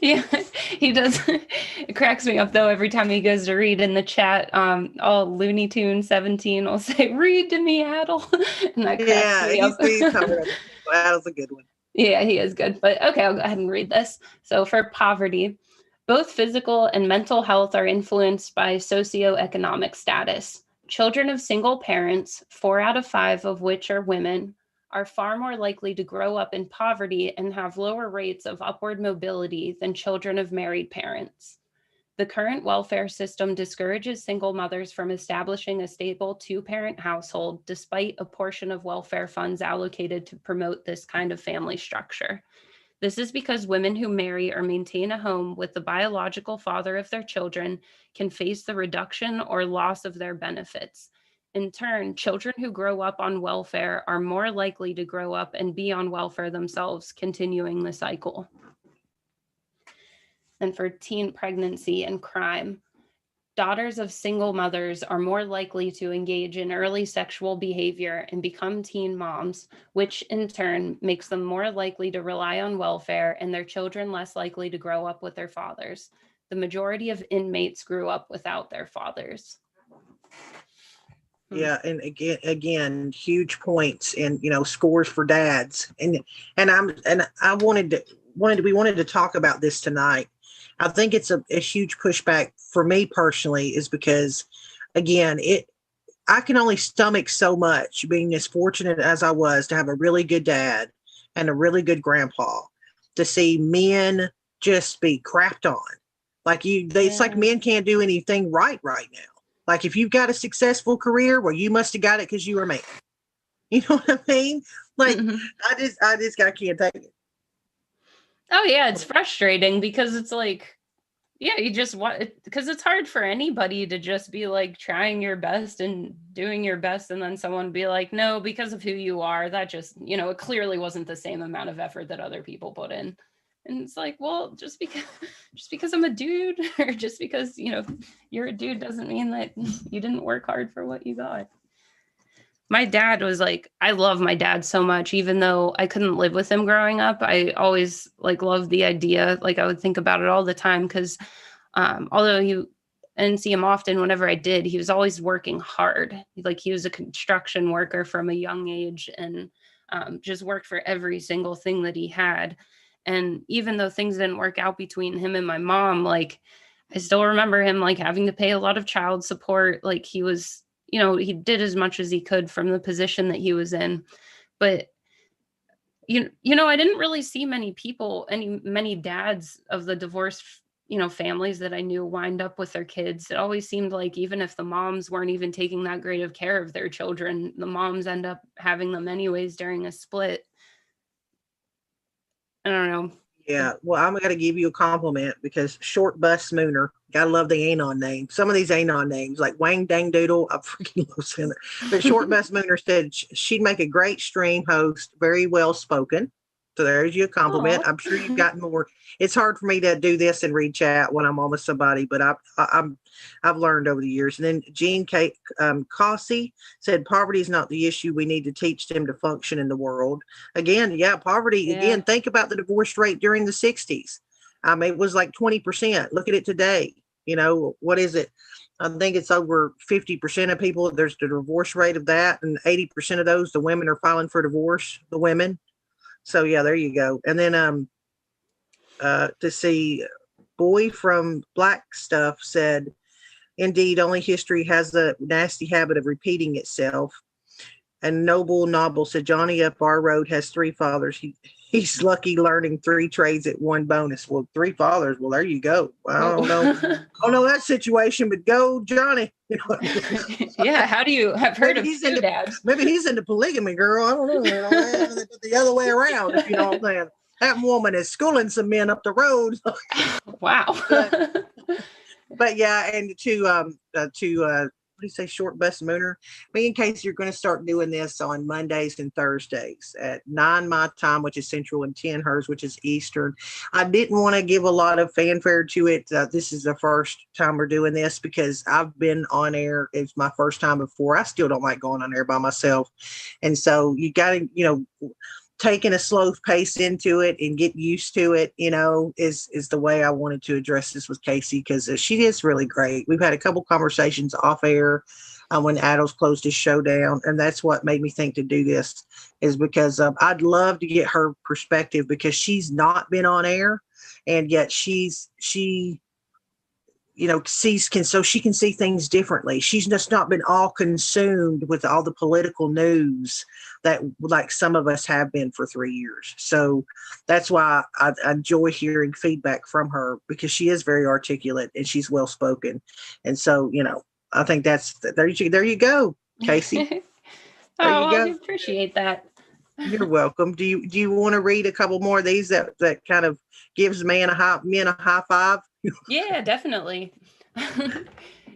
Yeah, he does. It cracks me up though every time he goes to read in the chat. All Looney Tune 17 will say, "Read to me, Adel," and that cracks me up. He's covered. Adel's a good one. Yeah, he is good. But okay, I'll go ahead and read this. So for poverty, both physical and mental health are influenced by socioeconomic status. Children of single parents, 4 out of 5 of which are women, are far more likely to grow up in poverty and have lower rates of upward mobility than children of married parents. The current welfare system discourages single mothers from establishing a stable 2-parent household, despite a portion of welfare funds allocated to promote this kind of family structure. This is because women who marry or maintain a home with the biological father of their children can face the reduction or loss of their benefits. In turn, children who grow up on welfare are more likely to grow up and be on welfare themselves, continuing the cycle. And for teen pregnancy and crime, daughters of single mothers are more likely to engage in early sexual behavior and become teen moms, which in turn makes them more likely to rely on welfare and their children less likely to grow up with their fathers. The majority of inmates grew up without their fathers. Yeah, and again, huge points and scores for dads. And I wanted to talk about this tonight. I think it's a huge pushback for me personally, is because, again, I can only stomach so much being as fortunate as I was to have a really good dad and a really good grandpa, to see men just be crapped on. It's like men can't do anything right now. Like if you've got a successful career, well, you must have got it because you were a man. You know what I mean? Like I can't take it. Oh yeah, it's frustrating because it's like, yeah, you just want, because it's hard for anybody to just be like trying your best and doing your best, and then someone be like, no, because of who you are, that just, it clearly wasn't the same amount of effort that other people put in. And it's like, well, just because I'm a dude, or just because, you're a dude doesn't mean that you didn't work hard for what you got. My dad was like, I love my dad so much, even though I couldn't live with him growing up. I always loved the idea. I would think about it all the time because although I didn't see him often, whenever I did, he was always working hard. He was a construction worker from a young age and just worked for every single thing that he had. And even though things didn't work out between him and my mom, I still remember him having to pay a lot of child support. He was, he did as much as he could from the position that he was in. But, I didn't really see many dads of the divorced, families that I knew wind up with their kids. It always seemed like even if the moms weren't even taking that great of care of their children, the moms end up having them anyways during a split. I don't know. Yeah, well, I'm going to give you a compliment because Short Bus Mooner, gotta love the Anon name. Some of these Anon names, like Wang Dang Doodle, I freaking love saying that. But Short Bus Mooner said she'd make a great stream host, very well spoken. So there's you a compliment. Aw. I'm sure you've gotten more. It's hard for me to do this and read chat when I'm on with somebody, but I've learned over the years. And then Jean Cossey said, poverty is not the issue. We need to teach them to function in the world. Again, yeah, poverty. Yeah. Again, think about the divorce rate during the 60s. It was like 20%. Look at it today. What is it? I think it's over 50% of people. There's the divorce rate of that, and 80% of those, the women are filing for divorce. The women. So yeah, there you go. And then to see Boy from Black Stuff said, indeed, only history has the nasty habit of repeating itself. And Noble Noble said, Johnny up our road has 3 fathers. He's lucky learning 3 trades at 1 bonus. Well, 3 fathers. Well, there you go. I don't know. I don't know that situation, but go Johnny. Yeah. How do you have heard Maybe of he's into, dads? maybe he's into polygamy, girl. I don't know. The other way around, if you know what I'm saying. That woman is schooling some men up the road. Wow. But yeah, and to what do you say, Short Bus Mooner? Me and Casey are going to start doing this on Mondays and Thursdays at 9 my time, which is Central, and 10 hers, which is Eastern. I didn't want to give a lot of fanfare to it. This is the first time we're doing this because I've been on air. It's my first time before. I still don't like going on air by myself. And so you got to, taking a slow pace into it and get used to it, is the way I wanted to address this with Casey, because she is really great. We've had a couple conversations off air when Adels closed his show down, and that's what made me think to do this, is because I'd love to get her perspective, because she's not been on air, and yet she so she can see things differently. She's just not been all consumed with all the political news that like some of us have been for 3 years. So that's why I enjoy hearing feedback from her, because she is very articulate and she's well spoken. And so, I think there you go, Casey. There you go. I appreciate that. You're welcome. Do you want to read a couple more of these that kind of gives men a high five? Yeah, definitely.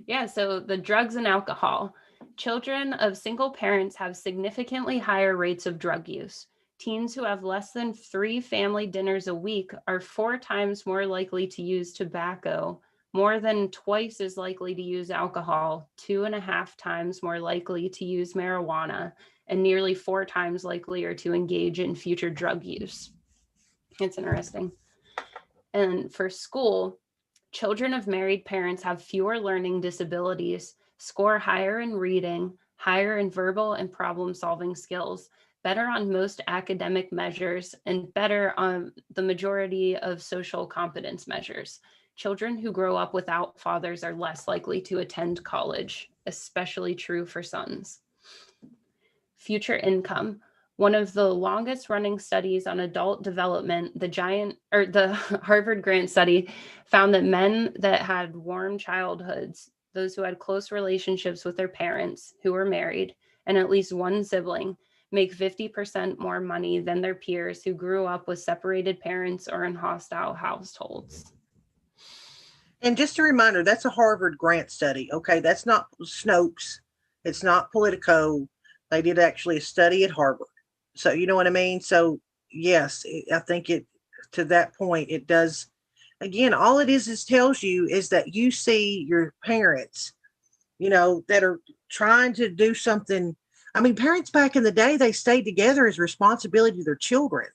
Yeah, so the drugs and alcohol. Children of single parents have significantly higher rates of drug use. Teens who have less than 3 family dinners a week are 4 times more likely to use tobacco, more than twice as likely to use alcohol, 2.5 times more likely to use marijuana, and nearly 4 times likelier to engage in future drug use. It's interesting. And for school, children of married parents have fewer learning disabilities, score higher in reading, higher in verbal and problem-solving skills, better on most academic measures, and better on the majority of social competence measures. Children who grow up without fathers are less likely to attend college, especially true for sons. Future income. One of the longest running studies on adult development, the Harvard Grant study, found that men that had warm childhoods, those who had close relationships with their parents who were married, and at least one sibling, make 50% more money than their peers who grew up with separated parents or in hostile households. And just a reminder, that's a Harvard Grant study. Okay, that's not Snopes. It's not Politico. They did actually a study at Harvard. So you know what I mean? So yes, I think to that point, it does. Again, all it is tells you is that you see your parents, that are trying to do something. I mean, parents back in the day, they stayed together as a responsibility to their children.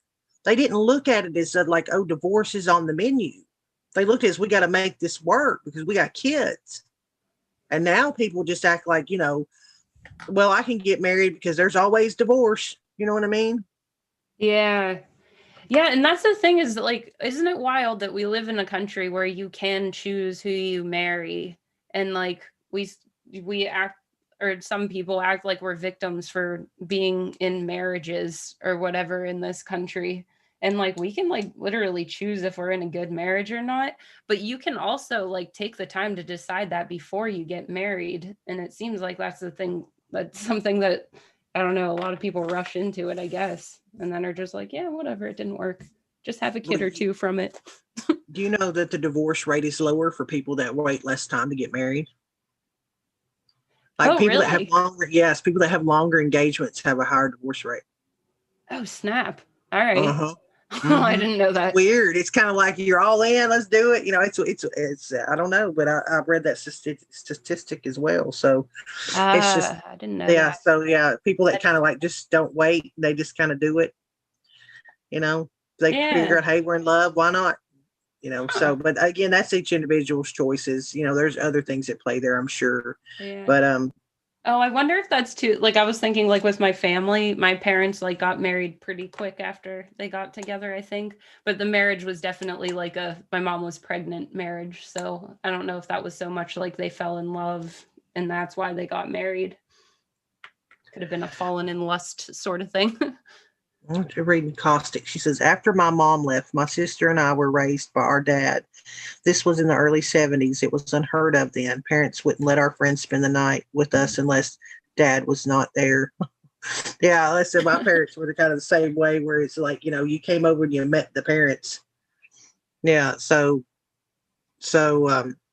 They didn't look at it as like, oh, divorce is on the menu. They looked as, we got to make this work because we got kids. And now people just act like, well, I can get married because there's always divorce. You know what I mean? Yeah. Yeah. And that's the thing is, like, isn't it wild that we live in a country where you can choose who you marry? And like we act, or some people act like we're victims for being in marriages or whatever in this country. And like, we can like literally choose if we're in a good marriage or not, but you can also like take the time to decide that before you get married. And it seems like that's something that, I don't know, a lot of people rush into it, I guess, and then are just like, yeah, whatever, it didn't work. Just have a kid or two from it. Do you know that the divorce rate is lower for people that wait less time to get married? Like people really? that have people that have longer engagements have a higher divorce rate. Oh, snap. All right. Uh-huh. I didn't know that. Weird. It's kind of like you're all in. Let's do it. It's. I don't know, but I've read that statistic as well. So it's just, I didn't know yeah. that. So yeah, people that kind of like just don't wait. They just kind of do it. They figure Yeah. out, hey, we're in love. Why not? So, but again, that's each individual's choices. There's other things at play there, I'm sure. Yeah. But Oh, I wonder if that's too, like, I was thinking, like, with my family, my parents, like, got married pretty quick after they got together, I think. But the marriage was definitely like my mom was pregnant marriage. So I don't know if that was so much like they fell in love and that's why they got married. Could have been a fallen in lust sort of thing. I'm reading Caustic. She says, after my mom left, my sister and I were raised by our dad. This was in the early 70s. It was unheard of then. Parents wouldn't let our friends spend the night with us unless dad was not there. Yeah, listen, my parents were kind of the same way, where it's like, you came over and you met the parents. Yeah.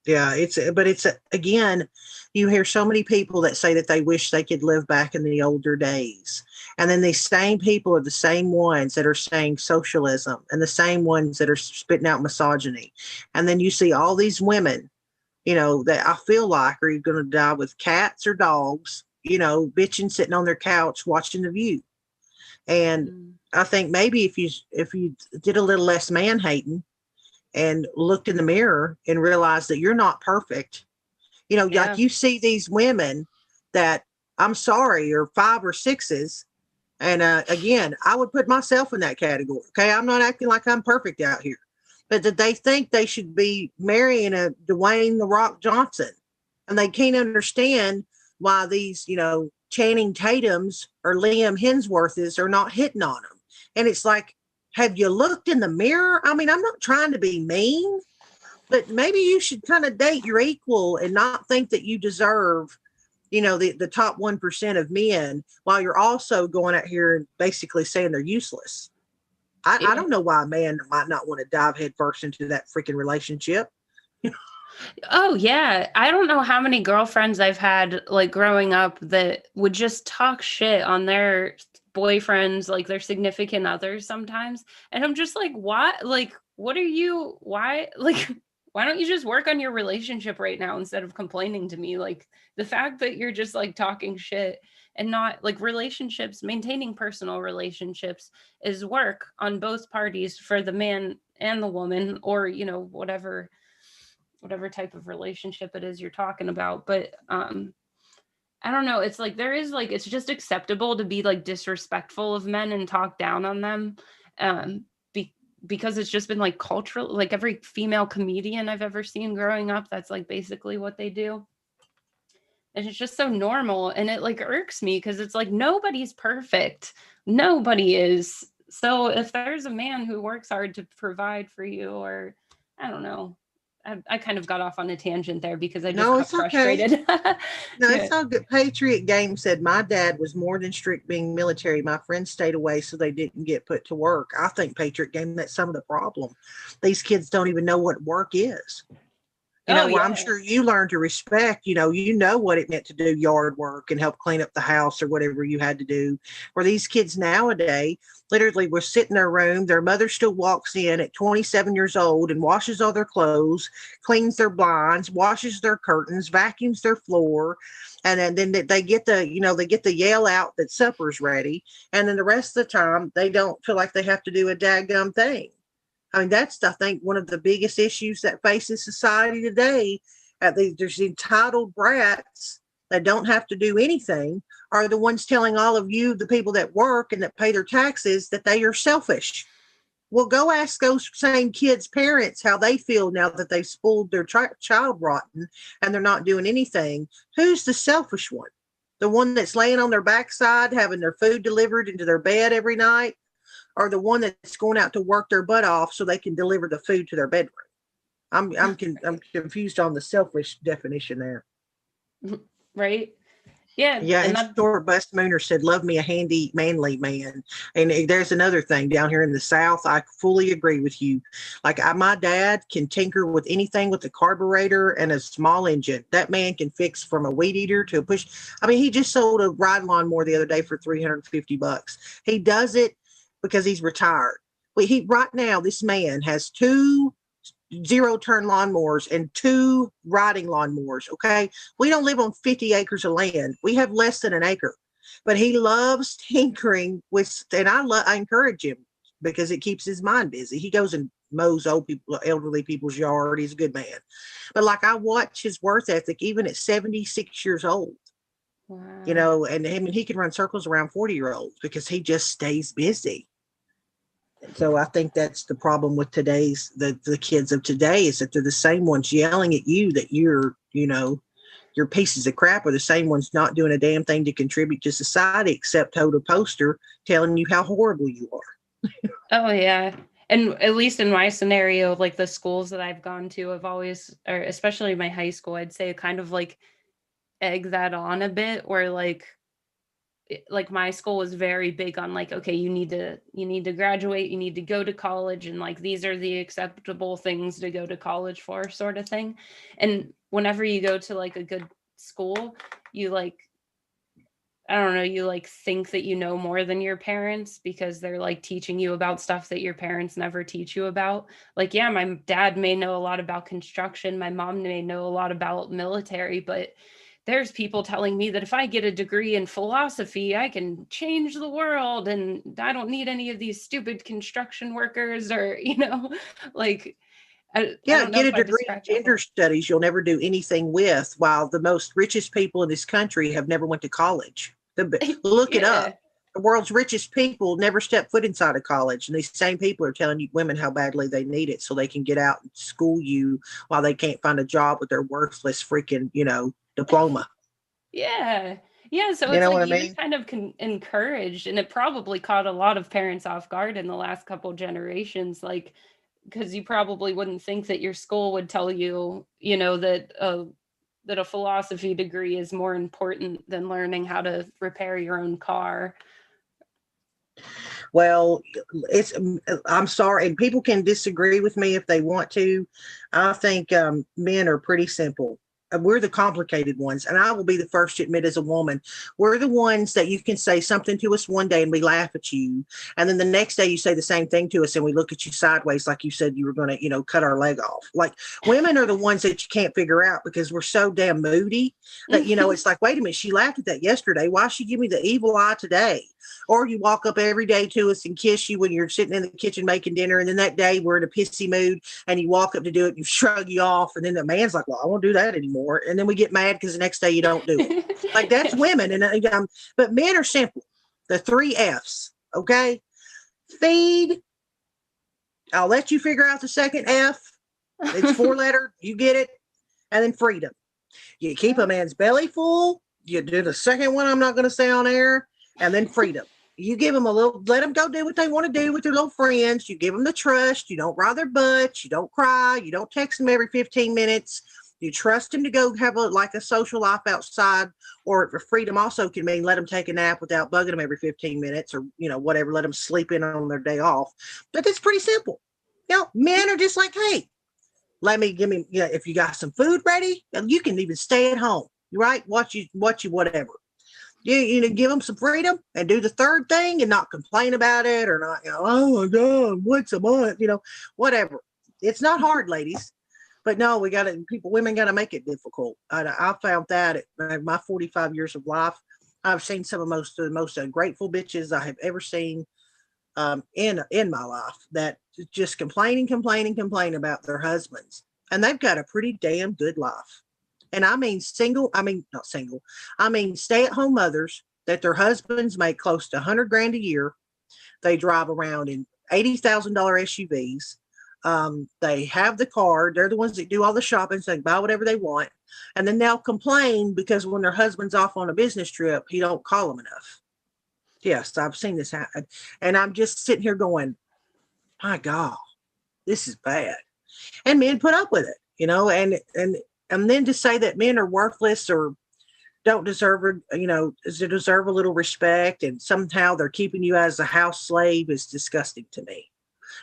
Yeah, it's again, you hear so many people that say that they wish they could live back in the older days. And then these same people are the same ones that are saying socialism and the same ones that are spitting out misogyny. And then you see all these women, that I feel like are going to die with cats or dogs, bitching, sitting on their couch, watching The View. And I think maybe if you did a little less man hating and looked in the mirror and realized that you're not perfect, like you see these women that, I'm sorry, are 5 or 6s. And again, I would put myself in that category. Okay. I'm not acting like I'm perfect out here, but that they think they should be marrying a Dwayne The Rock Johnson. And they can't understand why these, Channing Tatums or Liam Hemsworths are not hitting on them. And it's like, have you looked in the mirror? I mean, I'm not trying to be mean, but maybe you should kind of date your equal and not think that you deserve, the top 1% of men, while you're also going out here and basically saying they're useless. I don't know why a man might not want to dive headfirst into that freaking relationship. Oh, yeah. I don't know how many girlfriends I've had, like, growing up that would just talk shit on their boyfriends, like their significant others sometimes. And I'm just like, what? Like, what are you, why? Like, why don't you just work on your relationship right now instead of complaining to me? Like, the fact that you're just like talking shit and not like relationships, maintaining personal relationships is work on both parties for the man and the woman, or, whatever type of relationship it is you're talking about. But I don't know, it's like there is like, it's just acceptable to be like disrespectful of men and talk down on them, because it's just been like cultural, like every female comedian I've ever seen growing up, that's like basically what they do. And it's just so normal, and it like irks me because it's like nobody's perfect. Nobody is. So if there's a man who works hard to provide for you, or I don't know, I kind of got off on a tangent there because I just got frustrated. Okay. No, it's all good. Patriot Game said, my dad was more than strict being military. My friends stayed away so they didn't get put to work. I think Patriot Game, that's some of the problem. These kids don't even know what work is. I'm sure you learned to respect, you know what it meant to do yard work and help clean up the house or whatever you had to do. Where these kids nowadays literally will sit in their room. Their mother still walks in at 27 years old and washes all their clothes, cleans their blinds, washes their curtains, vacuums their floor. And then they get the yell out that supper's ready. And then the rest of the time, they don't feel like they have to do a daggum thing. I mean, that's, I think, one of the biggest issues that faces society today. There's entitled brats that don't have to do anything are the ones telling all of you, the people that work and that pay their taxes, that they are selfish. Well, go ask those same kids' parents how they feel now that they've spoiled their child rotten and they're not doing anything. Who's the selfish one? The one that's laying on their backside, having their food delivered into their bed every night? Or the one that's going out to work their butt off so they can deliver the food to their bedroom? I'm confused on the selfish definition there. Right. Yeah. Yeah. And Short Bust Mooner said, love me a handy, manly man. And there's another thing down here in the South. I fully agree with you. Like my dad can tinker with anything with a carburetor and a small engine. That man can fix from a weed eater to a push. I mean, he just sold a ride lawnmower the other day for $350. He does it because he's retired. Right now, this man has 2 zero-turn lawnmowers and 2 riding lawnmowers. Okay, we don't live on 50 acres of land. We have less than an acre, but he loves tinkering with, and I encourage him because it keeps his mind busy. He goes and mows elderly people's yard. He's a good man, but like I watch his work ethic even at 76 years old. Wow. And he can run circles around 40-year-olds because he just stays busy. So I think that's the problem with the kids of today, is that they're the same ones yelling at you that you're pieces of crap, are the same ones not doing a damn thing to contribute to society except hold a poster telling you how horrible you are. Oh yeah. And at least in my scenario, like the schools that I've gone to have always, or especially my high school, I'd say kind of like egg that on a bit, where like my school was very big on like, okay, you need to graduate, you need to go to college, and like these are the acceptable things to go to college for, sort of thing. And whenever you go to like a good school, you like, I don't know, you like think that you know more than your parents because they're like teaching you about stuff that your parents never teach you about. Like, yeah, my dad may know a lot about construction, my mom may know a lot about military, but there's people telling me that if I get a degree in philosophy, I can change the world and I don't need any of these stupid construction workers, or, like, I Yeah, don't know get if a I degree in described that gender well. studies you'll never do anything with, while the most richest people in this country have never went to college. Look it up. Yeah. The world's richest people never step foot inside of college, and these same people are telling you women how badly they need it so they can get out and school you while they can't find a job with their worthless freaking, diploma. Yeah. Yeah. So You it's know like what I even mean? kind of encouraged, and it probably caught a lot of parents off guard in the last couple generations. Like, because you probably wouldn't think that your school would tell you, that a philosophy degree is more important than learning how to repair your own car. Well, I'm sorry, and people can disagree with me if they want to. I think men are pretty simple. We're the complicated ones, and I will be the first to admit, as a woman, we're the ones that you can say something to us one day and we laugh at you, and then the next day you say the same thing to us and we look at you sideways like you said you were going to, cut our leg off. Like, women are the ones that you can't figure out because we're so damn moody that, it's like, wait a minute, she laughed at that yesterday. Why she give me the evil eye today? Or you walk up every day to us and kiss you when you're sitting in the kitchen making dinner, and then that day we're in a pissy mood and you walk up to do it, you shrug you off, and then the man's like, well, I won't do that anymore, and then we get mad because the next day you don't do it. Like, that's women. And but men are simple. The 3 F's. Okay, feed. I'll let you figure out the second F. It's 4-letter, you get it. And then freedom. You keep a man's belly full. You do the second one I'm not going to say on air. And then freedom. You give them let them go do what they want to do with their little friends. You give them the trust. You don't rile their butts. You don't cry. You don't text them every 15 minutes. You trust them to go have a social life outside. Or freedom also can mean let them take a nap without bugging them every 15 minutes, or, whatever, let them sleep in on their day off. But it's pretty simple. Men are just like, hey, if you got some food ready, you can even stay at home, right? Watch you, whatever. Give them some freedom and do the third thing and not complain about it, or not, oh my God, what's a month, whatever. It's not hard, ladies, but no, women got to make it difficult. I found that at my 45 years of life, I've seen some of the most ungrateful bitches I have ever seen in my life, that just complain about their husbands, and they've got a pretty damn good life. And I mean not single, I mean stay-at-home mothers that their husbands make close to 100 grand a year. They drive around in $80,000 SUVs. They have the car. They're the ones that do all the shopping, so they buy whatever they want. And then they'll complain because when their husband's off on a business trip, he don't call them enough. Yes, I've seen this happen. And I'm just sitting here going, my God, this is bad. And men put up with it, and then to say that men are worthless or don't deserve, deserve a little respect, and somehow they're keeping you as a house slave, is disgusting to me.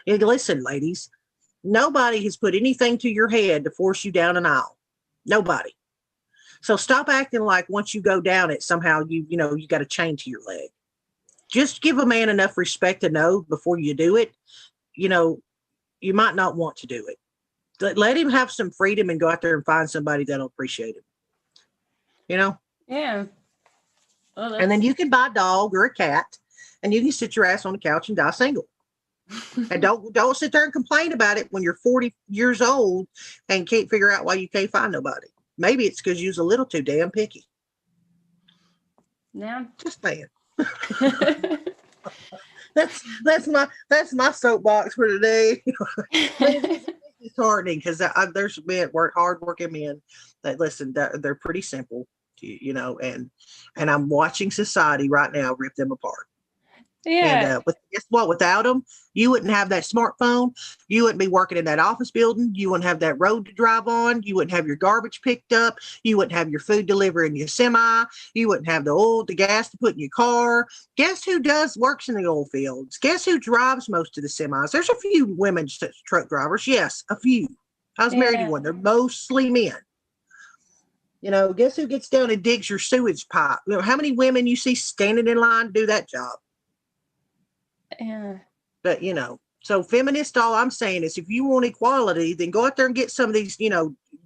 And listen, ladies, nobody has put anything to your head to force you down an aisle. Nobody. So stop acting like once you go down it, somehow you got a chain to your leg. Just give a man enough respect to know before you do it you might not want to do it. Let him have some freedom and go out there and find somebody that'll appreciate him. Yeah. Well, And then you can buy a dog or a cat, and you can sit your ass on the couch and die single. And don't sit there and complain about it when you're 40 years old and can't figure out why you can't find nobody. Maybe it's because you're a little too damn picky. Yeah. Just saying. That's my soapbox for today. It's disheartening because there's hardworking men that listen. They're pretty simple, and I'm watching society right now rip them apart. Yeah. And guess what? Without them, you wouldn't have that smartphone. You wouldn't be working in that office building. You wouldn't have that road to drive on. You wouldn't have your garbage picked up. You wouldn't have your food delivered in your semi. You wouldn't have the gas to put in your car. Guess who works in the oil fields? Guess who drives most of the semis? There's a few women truck drivers. Yes, a few. I was married to one. They're mostly men. Guess who gets down and digs your sewage pipe? How many women you see standing in line to do that job? Yeah. But, so feminist, all I'm saying is if you want equality, then go out there and get some of these,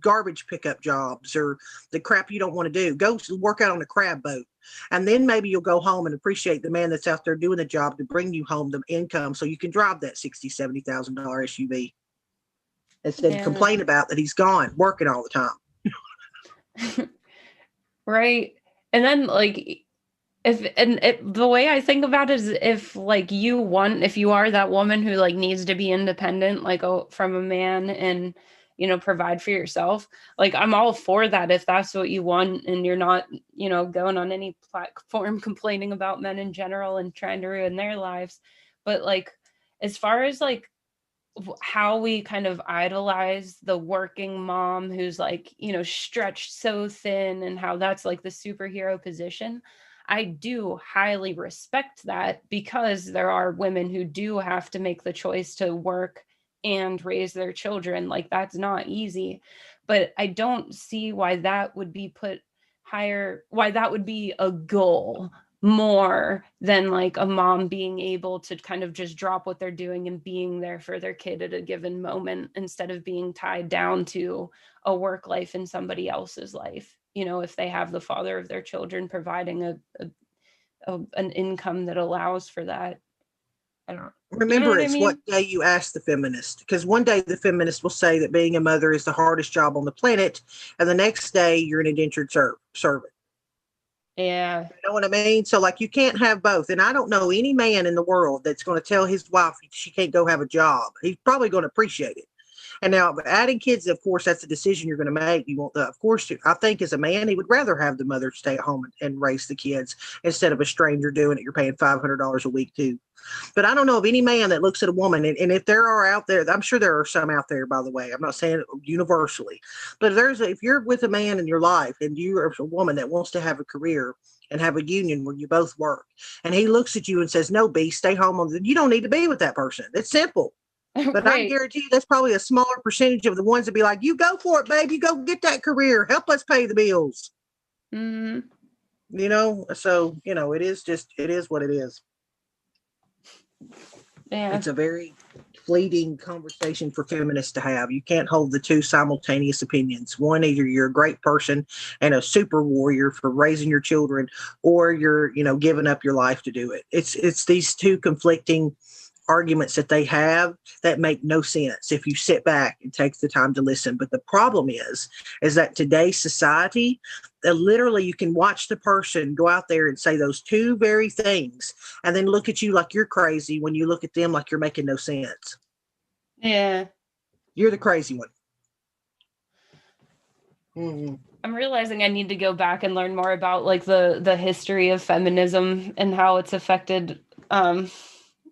garbage pickup jobs or the crap you don't want to do. Go work out on a crab boat. And then maybe you'll go home and appreciate the man that's out there doing the job to bring you home the income so you can drive that $60,000, $70,000 SUV instead of complain about that he's gone working all the time. Right. And then the way I think about it is if you are that woman who needs to be independent, from a man and, provide for yourself, I'm all for that. If that's what you want and you're not, going on any platform complaining about men in general and trying to ruin their lives. But as far as how we kind of idolize the working mom who's stretched so thin and how that's the superhero position, I do highly respect that because there are women who do have to make the choice to work and raise their children. That's not easy, but I don't see why that would be put higher, why that would be a goal more than a mom being able to kind of just drop what they're doing and being there for their kid at a given moment instead of being tied down to a work life in somebody else's life. If they have the father of their children providing an income that allows for that. I don't remember. It's what day you ask the feminist, because one day the feminist will say that being a mother is the hardest job on the planet, and the next day you're an indentured servant. Yeah. You know what I mean? So you can't have both. And I don't know any man in the world that's going to tell his wife she can't go have a job. He's probably going to appreciate it. And now adding kids, of course, that's a decision you're going to make. You want of course, I think as a man, he would rather have the mother stay at home and raise the kids instead of a stranger doing it. You're paying $500 a week too. But I don't know of any man that looks at a woman. And if there are out there, I'm sure there are some out there, by the way, I'm not saying it universally, but if you're with a man in your life and you're a woman that wants to have a career and have a union where you both work, and he looks at you and says, no, B, stay home. You don't need to be with that person. It's simple. But right. I guarantee you that's probably a smaller percentage of the ones that be like, you go for it, babe. You go get that career. Help us pay the bills. Mm-hmm. So, it is what it is. Yeah. It's a very fleeting conversation for feminists to have. You can't hold the two simultaneous opinions. One, either you're a great person and a super warrior for raising your children, or you're, giving up your life to do it. It's these two conflicting arguments that they have that make no sense if you sit back and take the time to listen. But the problem is that today's society, literally you can watch the person go out there and say those two very things and then look at you like you're crazy when you look at them like you're making no sense. Yeah. You're the crazy one. Mm-hmm. I'm realizing I need to go back and learn more about the history of feminism and how it's affected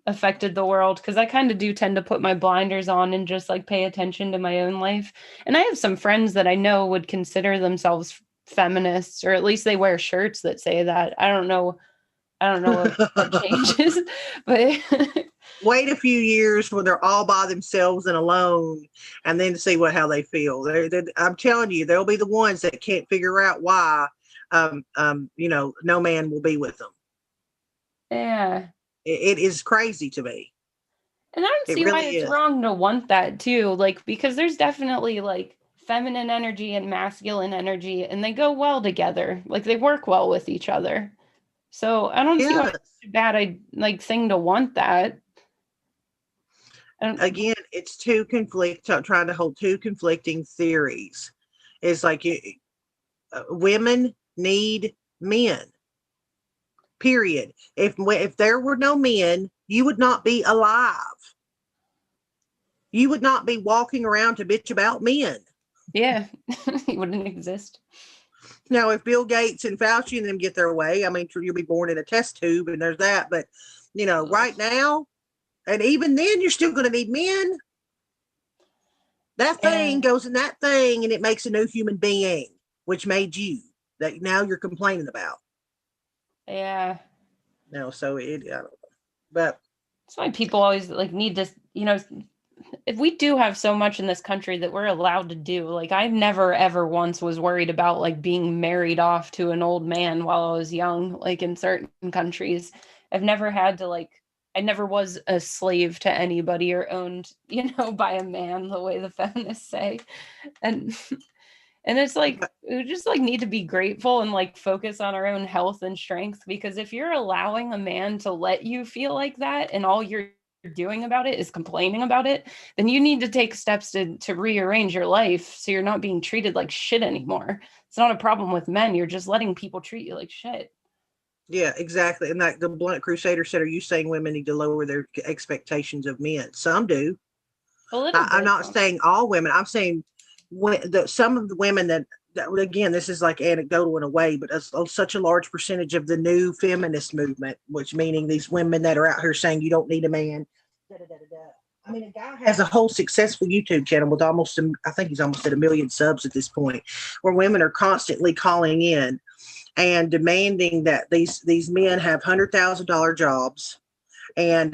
the world, because I kind of do tend to put my blinders on and just pay attention to my own life. And I have some friends that I know would consider themselves feminists, or at least they wear shirts that say that. I don't know what changes, but wait a few years when they're all by themselves and alone, and then see how they feel. I'm telling you, they'll be the ones that can't figure out why no man will be with them. Yeah. It is crazy to me. And I don't It see why really it's is. wrong to want that too. Like, because there's definitely like feminine energy and masculine energy, and they go well together. Like, they work well with each other. So I don't see why Yes. it's a bad thing to want that. And Again, it's trying to hold two conflicting theories. It's like women need men. Period. If there were no men, you would not be alive. You would not be walking around to bitch about men. yeah, it wouldn't exist. Now, if Bill Gates and Fauci and them get their way, I mean, you'll be born in a test tube, and there's that. But right now, and even then, you're still going to need men. That thing goes in that thing, and it makes a new human being, which made you. That now you're complaining about. Yeah. No, so I don't know. But that's why people always like need to, if we do have so much in this country that we're allowed to do, like I never ever once was worried about like being married off to an old man while I was young, like in certain countries. I've never had to I never was a slave to anybody or owned, by a man the way the feminists say. And and it's like we just like need to be grateful and like focus on our own health and strength, because if you're allowing a man to let you feel like that and all you're doing about it is complaining about it, then you need to take steps to rearrange your life so you're not being treated like shit anymore. It's not a problem with men. You're just letting people treat you like shit. yeah, exactly. And like the Blunt Crusader said, are you saying women need to lower their expectations of men? Some do. A little I'm bit. not saying all women. I'm saying some of the women that again, this is like anecdotal in a way, but such a large percentage of the new feminist movement, which meaning these women that are out here saying you don't need a man. Da, da, da, da, da. I mean, a guy has a whole successful YouTube channel with I think he's almost at 1 million subs at this point, where women are constantly calling in and demanding that these men have $100,000 jobs, and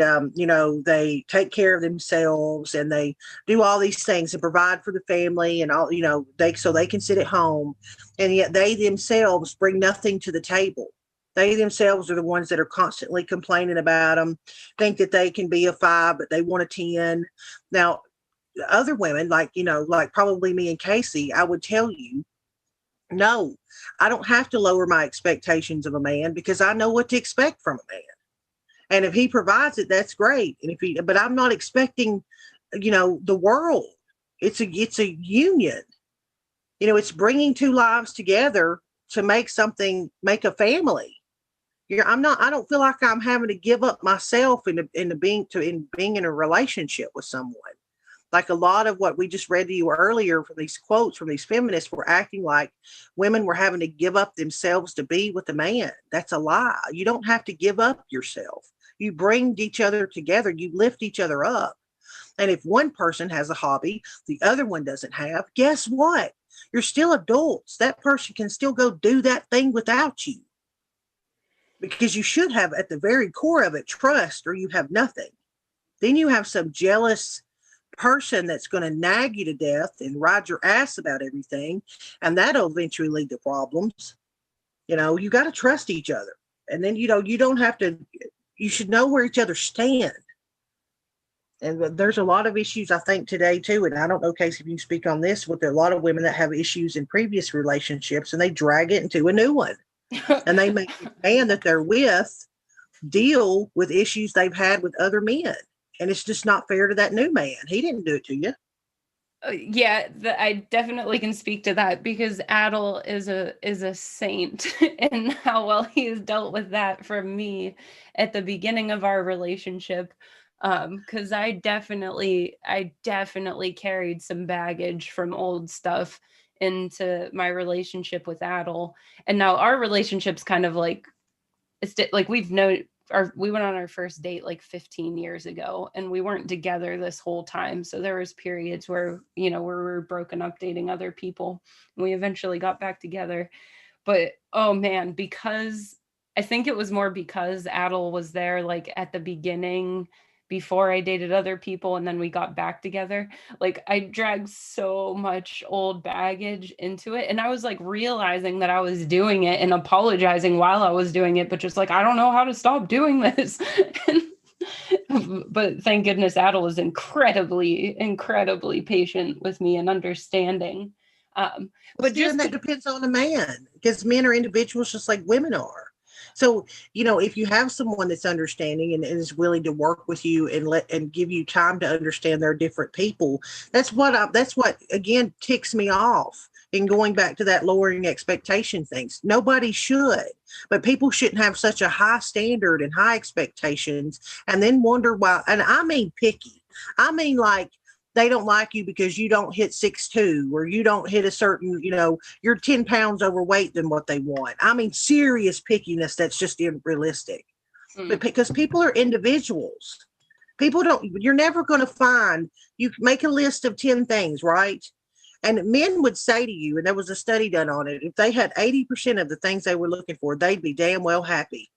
they take care of themselves, and they do all these things and provide for the family, and all they can sit at home, and yet they themselves bring nothing to the table. They themselves are the ones that are constantly complaining about them, think that they can be a 5 but they want a 10. Now other women, like probably me and Casey, I would tell you, no, I don't have to lower my expectations of a man because I know what to expect from a man. And if he provides it, that's great. And but I'm not expecting, the world. It's a union. It's bringing two lives together to make a family. I don't feel like I'm having to give up myself in being in a relationship with someone. Like a lot of what we just read to you earlier from these quotes from these feminists were acting like women were having to give up themselves to be with a man. That's a lie. You don't have to give up yourself. You bring each other together. You lift each other up. And if one person has a hobby the other one doesn't have, guess what? You're still adults. That person can still go do that thing without you. Because you should have at the very core of it trust, or you have nothing. Then you have some jealous person that's going to nag you to death and ride your ass about everything, and that'll eventually lead to problems. You got to trust each other, and then you don't have to. You should know where each other stand. And there's a lot of issues, I think, today too, and I don't know, Casey, if you can speak on this, with a lot of women that have issues in previous relationships and they drag it into a new one, and they make the man that they're with deal with issues they've had with other men. And it's just not fair to that new man. He didn't do it to you. Yeah, I definitely can speak to that, because Adel is a saint in how well he's dealt with that from me at the beginning of our relationship. Because I definitely carried some baggage from old stuff into my relationship with Adel, and now our relationship's kind of like we've known. We went on our first date like 15 years ago, and we weren't together this whole time. So there was periods where, where we were broken up dating other people, and we eventually got back together. But, oh man, because I think it was more because Adel was there like at the beginning before I dated other people, and then we got back together. Like I dragged so much old baggage into it, and I was like realizing that I was doing it and apologizing while I was doing it, but just like, I don't know how to stop doing this. But thank goodness Adel is incredibly patient with me and understanding. But See, and that depends on the man, because men are individuals just like women are. So, if you have someone that's understanding and is willing to work with you and give you time to understand they're different people, that's what again ticks me off. And going back to that lowering expectation things, nobody should, but people shouldn't have such a high standard and high expectations and then wonder why. And I mean picky. I mean, like, they don't like you because you don't hit 6'2", or you don't hit a certain, you're 10 pounds overweight than what they want. I mean, serious pickiness that's just unrealistic. But because people are individuals, you're never going to find, you make a list of 10 things, right? And men would say to you, and there was a study done on it, if they had 80% of the things they were looking for, they'd be damn well happy.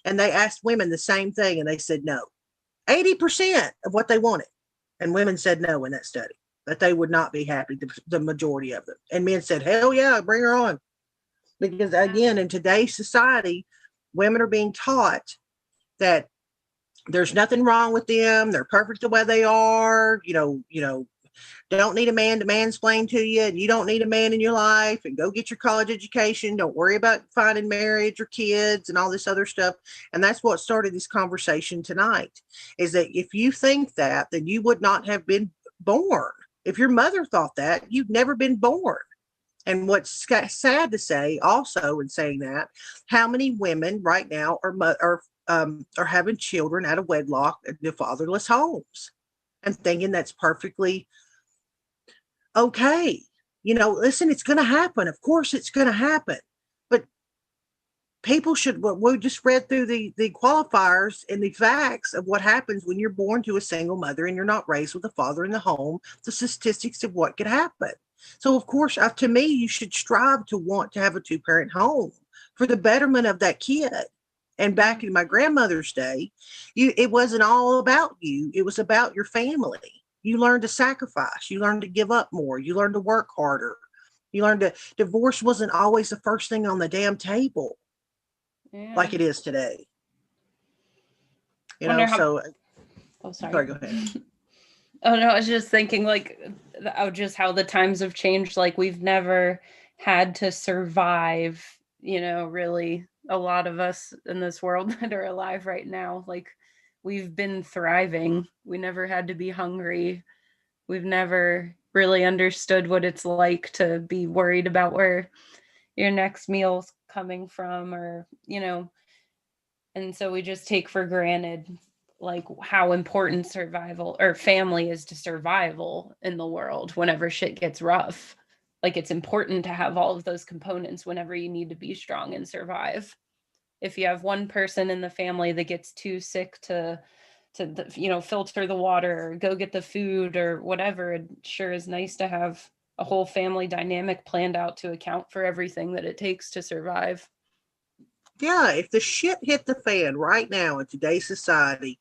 And they asked women the same thing, and they said no. 80% of what they wanted. And women said no in that study, that they would not be happy, the majority of them. And men said, hell yeah, bring her on. Because again, in today's society, women are being taught that there's nothing wrong with them. They're perfect the way they are. Don't need a man to mansplain to you, and you don't need a man in your life, and go get your college education. Don't worry about finding marriage or kids and all this other stuff. And that's what started this conversation tonight, is that if you think that, then you would not have been born. If your mother thought that, you'd never been born. And what's sad to say also in saying that, how many women right now are having children out of wedlock in fatherless homes and thinking that's perfectly okay. Listen, it's going to happen. Of course it's going to happen. But people should, we just read through the qualifiers and the facts of what happens when you're born to a single mother and you're not raised with a father in the home, the statistics of what could happen. So of course, to me, you should strive to want to have a 2-parent home for the betterment of that kid. And back in my grandmother's day, it wasn't all about you. It was about your family. You learned to sacrifice. You learned to give up more. You learned to work harder. You learned that divorce wasn't always the first thing on the damn table like it is today. Oh, sorry, go ahead. Oh, no, I was just thinking just how the times have changed. Like, we've never had to survive, really, a lot of us in this world that are alive right now. Like, we've been thriving. We never had to be hungry. We've never really understood what it's like to be worried about where your next meal's coming from, or, and so we just take for granted like how important survival or family is to survival in the world whenever shit gets rough. Like, it's important to have all of those components whenever you need to be strong and survive. If you have one person in the family that gets too sick to filter the water or go get the food or whatever, it sure is nice to have a whole family dynamic planned out to account for everything that it takes to survive. Yeah, if the shit hit the fan right now in today's society,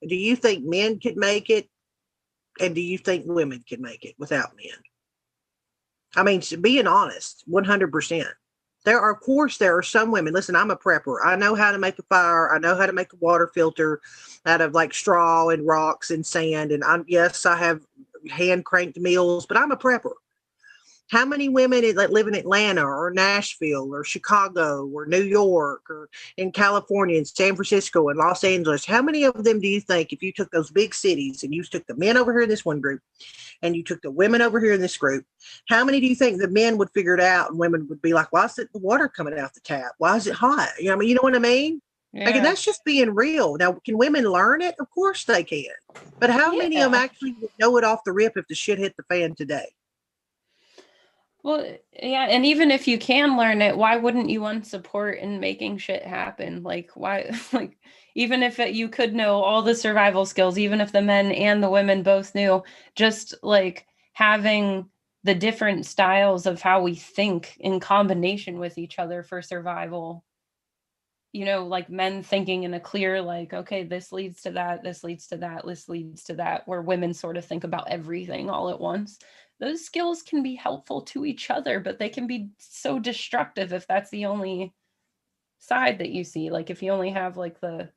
do you think men could make it? And do you think women can make it without men? I mean, being honest, 100%. There are some women. Listen, I'm a prepper. I know how to make a fire. I know how to make a water filter out of like straw and rocks and sand. And I have hand cranked meals, but I'm a prepper. How many women that live in Atlanta or Nashville or Chicago or New York or in California and San Francisco and Los Angeles, how many of them do you think, if you took those big cities and you took the men over here in this one group and you took the women over here in this group, how many do you think the men would figure it out and women would be like, why is the water coming out the tap? Why is it hot? You know what I mean? Yeah. Like, and that's just being real. Now, can women learn it? Of course they can. But how many of them actually would know it off the rip if the shit hit the fan today? Well, yeah, and even if you can learn it, why wouldn't you want support in making shit happen? Like, why, like, even if you could know all the survival skills, even if the men and the women both knew, just like having the different styles of how we think in combination with each other for survival. Like men thinking in a clear, like, okay, this leads to that, this leads to that, this leads to that, where women sort of think about everything all at once. Those skills can be helpful to each other, but they can be so destructive if that's the only side that you see. Like, if you only have like the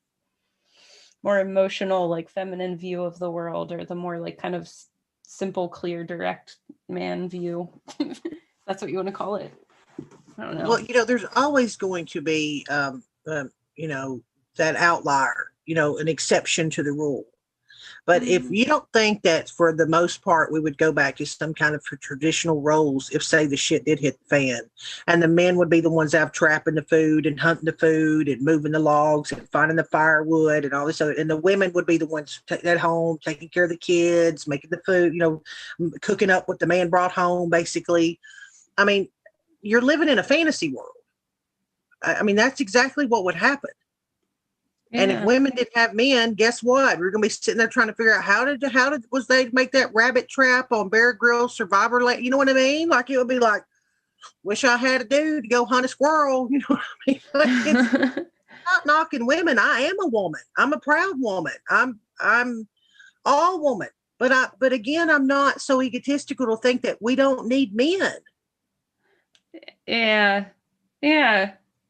more emotional, like feminine view of the world, or the more like kind of simple, clear, direct man view. That's what you want to call it. I don't know. Well, there's always going to be, that outlier, an exception to the rule. But if you don't think that for the most part we would go back to some kind of traditional roles if, say, the shit did hit the fan, and the men would be the ones out trapping the food and hunting the food and moving the logs and finding the firewood and all this other, and the women would be the ones at home taking care of the kids, making the food, cooking up what the man brought home, basically. I mean, you're living in a fantasy world. I mean, that's exactly what would happen. Yeah. And if women didn't have men, guess what? We're gonna be sitting there trying to figure out how did was they make that rabbit trap on Bear Grylls Survivor? You know what I mean? Like, it would be like, wish I had a dude to go hunt a squirrel. You know what I mean? It's not knocking women. I am a woman. I'm a proud woman. I'm all woman. But again, I'm not so egotistical to think that we don't need men. Yeah.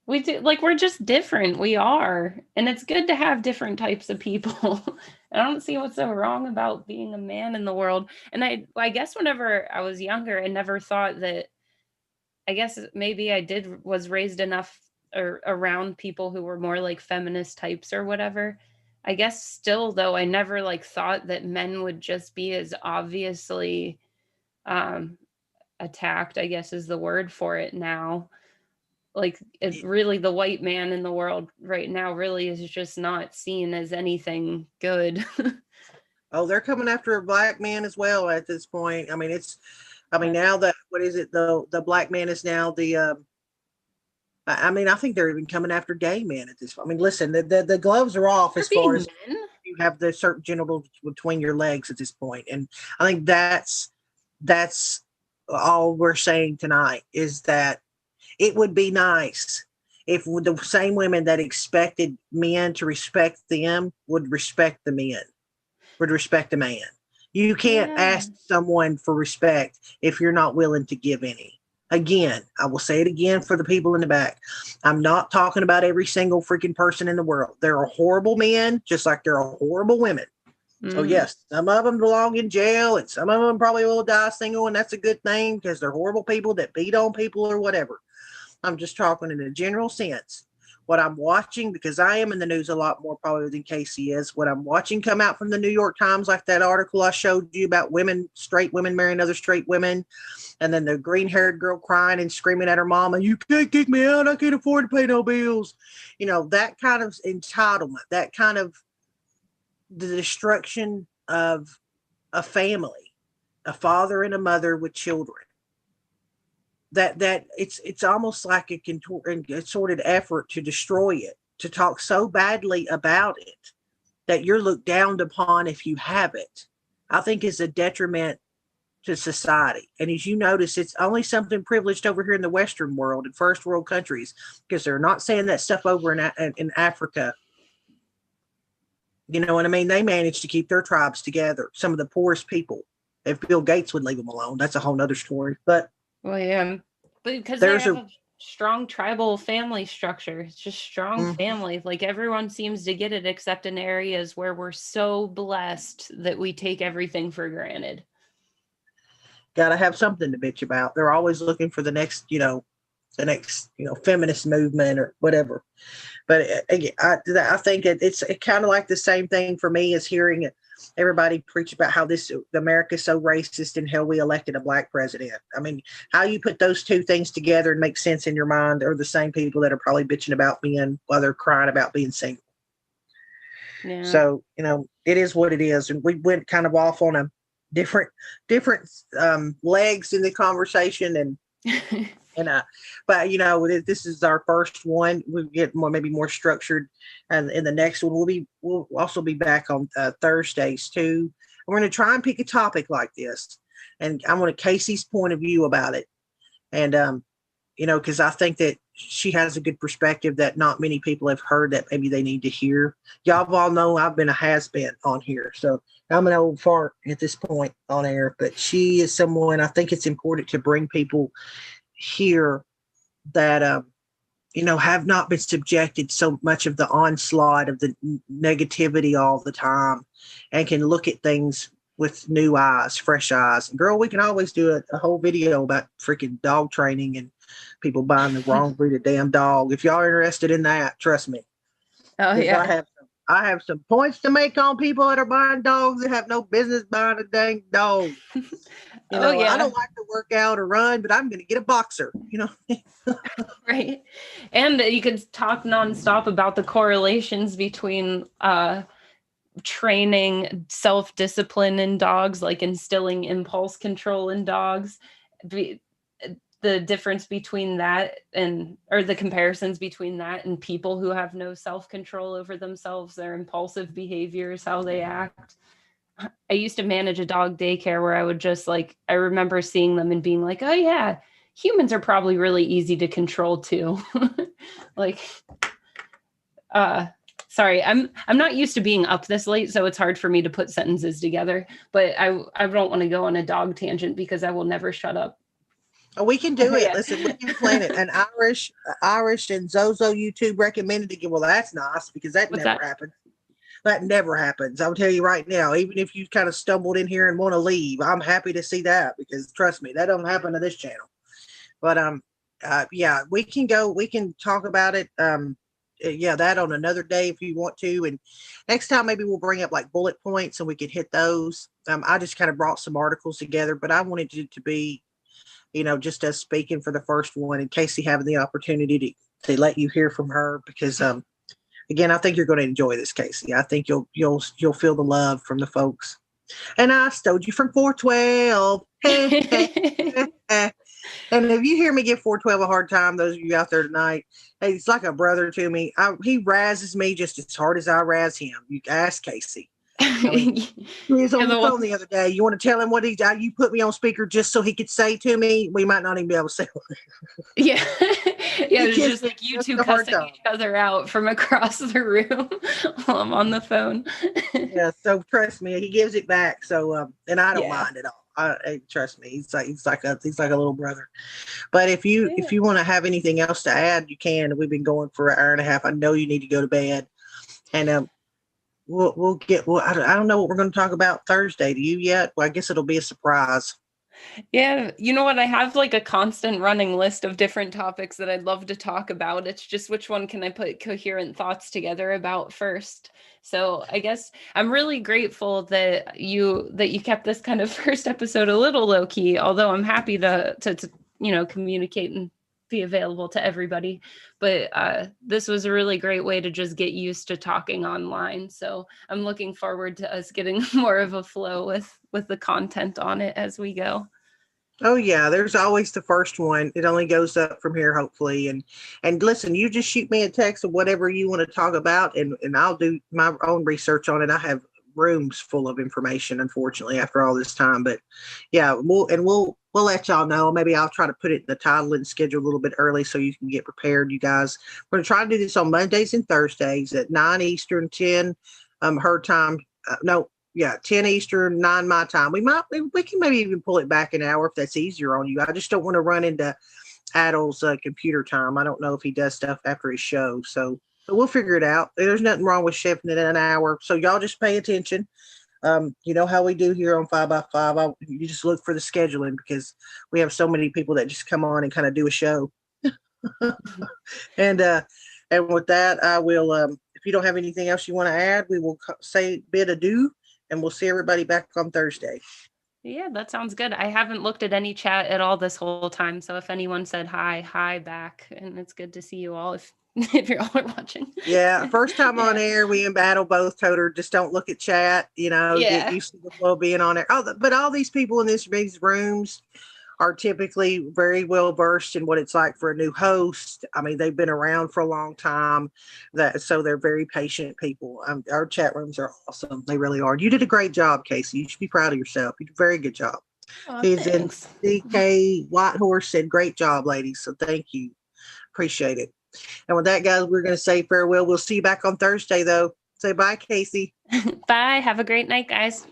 We do, like, we're just different. We are. And it's good to have different types of people. I don't see what's so wrong about being a man in the world. And I guess whenever I was younger, I never thought that, I guess maybe was raised enough or around people who were more like feminist types or whatever. I guess still, though, I never like thought that men would just be as obviously attacked, I guess is the word for it now. Like, it's really the white man in the world right now really is just not seen as anything good. Oh, they're coming after a black man as well at this point. I mean, now that, what is it? The black man is now I think they're even coming after gay men at this point. I mean, listen, the gloves are off as far as you have the certain genitals between your legs at this point. And I think that's all we're saying tonight, is that it would be nice if the same women that expected men to respect them would respect the men, would respect a man. You can't ask someone for respect if you're not willing to give any. Again, I will say it again for the people in the back. I'm not talking about every single freaking person in the world. There are horrible men, just like there are horrible women. So yes, some of them belong in jail, and some of them probably will die single, and that's a good thing because they're horrible people that beat on people or whatever. I'm just talking in a general sense. What I'm watching, because I am in the news a lot more probably than Casey is, what I'm watching come out from the New York Times, like that article I showed you about straight women marrying other straight women, and then the green-haired girl crying and screaming at her mama, "You can't kick me out, I can't afford to pay no bills." That kind of entitlement, that kind of the destruction of a family, a father and a mother with children. That it's almost like a concerted effort to destroy it, to talk so badly about it that you're looked down upon if you have it. I think is a detriment to society. And as you notice, it's only something privileged over here in the Western world, in first world countries, because they're not saying that stuff over in Africa. You know what I mean? They managed to keep their tribes together. Some of the poorest people. If Bill Gates would leave them alone, that's a whole nother story. But but because they have a strong tribal family structure. It's just strong family. Like, everyone seems to get it, except in areas where we're so blessed that we take everything for granted. Got to have something to bitch about. They're always looking for the next feminist movement or whatever. But again, I think it's kind of like the same thing for me as hearing everybody preach about how America's so racist and how we elected a black president. I mean, how you put those two things together and make sense in your mind are the same people that are probably bitching about men while they're crying about being single. Yeah. So, it is what it is. And we went kind of off on a different legs in the conversation, and but this is our first one. We'll get maybe more structured, and in the next one we'll also be back on Thursdays too. We're going to try and pick a topic like this, and I want Casey's point of view about it, and because I think that she has a good perspective that not many people have heard that maybe they need to hear. Y'all all know I've been a has-been on here, so I'm an old fart at this point on air, but she is someone I think it's important to bring people here that have not been subjected so much of the onslaught of the negativity all the time, and can look at things with new eyes, fresh eyes. And girl, we can always do a whole video about freaking dog training and people buying the wrong breed of damn dog. If y'all are interested in that, trust me. Oh yeah. I have some points to make on people that are buying dogs that have no business buying a dang dog. Oh yeah. I don't like to work out or run, but I'm going to get a boxer, Right. And you could talk nonstop about the correlations between training self-discipline in dogs, like instilling impulse control in dogs, the difference between that or the comparisons between that and people who have no self-control over themselves, their impulsive behaviors, how they act. I used to manage a dog daycare where I would just I remember seeing them and being like, oh yeah, humans are probably really easy to control too. Sorry, I'm not used to being up this late, so it's hard for me to put sentences together, but I don't want to go on a dog tangent because I will never shut up. Oh, we can do it. Yeah. Listen, we can plan it. An Irish and Zozo YouTube recommended to get. Well, that's nice because that never happens. That never happens. I'll tell you right now, even if you kind of stumbled in here and want to leave, I'm happy to see that because trust me, that don't happen to this channel. But yeah, we can go. We can talk about it. That on another day if you want to. And next time maybe we'll bring up like bullet points and we could hit those. I just kind of brought some articles together, but I wanted it to be, just us speaking for the first one and Casey having the opportunity to let you hear from her because again, I think you're going to enjoy this, Casey. I think you'll feel the love from the folks. And I stole you from 412. And if you hear me give 412 a hard time, those of you out there tonight, hey, it's like a brother to me. He razzes me just as hard as I razz him. You ask Casey. He was on the phone the other day. You want to tell him what you put me on speaker just so he could say to me? We might not even be able to say it. Yeah. Yeah, it's just like you two cussing each other out from across the room while I'm on the phone. Yeah, so trust me, he gives it back. So and I don't mind at all. Trust me, he's like a little brother. But if you want to have anything else to add, you can. We've been going for an hour and a half. I know you need to go to bed, and we'll get. Well, I don't know what we're going to talk about Thursday. Do you yet? Well, I guess it'll be a surprise. Yeah, you know what? I have like a constant running list of different topics that I'd love to talk about. It's just which one can I put coherent thoughts together about first. So I guess I'm really grateful that you kept this kind of first episode a little low key, although I'm happy to communicate and be available to everybody. But this was a really great way to just get used to talking online. So I'm looking forward to us getting more of a flow with the content on it as we go. Oh yeah, there's always the first one. It only goes up from here, hopefully. And listen, you just shoot me a text of whatever you want to talk about, and I'll do my own research on it. I have rooms full of information, unfortunately, after all this time. But yeah, we'll let y'all know. Maybe I'll try to put it in the title and schedule a little bit early so you can get prepared, you guys. We're gonna try to do this on Mondays and Thursdays at 9 Eastern, 10 her time. 10 Eastern, 9 my time. We can maybe even pull it back an hour if that's easier on you. I just don't want to run into Adel's computer time. I don't know if he does stuff after his show. But we'll figure it out. There's nothing wrong with shifting it an hour. So y'all just pay attention. You know how we do here on 5x5. You just look for the scheduling because we have so many people that just come on and kind of do a show. And with that, I will, if you don't have anything else you want to add, we will say bid adieu. And we'll see everybody back on Thursday. Yeah, that sounds good. I haven't looked at any chat at all this whole time. So if anyone said hi back, and it's good to see you all if you all are watching. Yeah, first time on air, we in battle both told her, just don't look at chat, get used to the flow being on there. But all these people in these rooms are typically very well versed in what it's like for a new host. I mean, they've been around for a long time, so they're very patient people. Our chat rooms are awesome. They really are. You did a great job, Casey. You should be proud of yourself. You did a very good job. Oh, thanks. DK Whitehorse said, great job, ladies. So thank you. Appreciate it. And with that, guys, we're going to say farewell. We'll see you back on Thursday, though. Say bye, Casey. Bye. Have a great night, guys.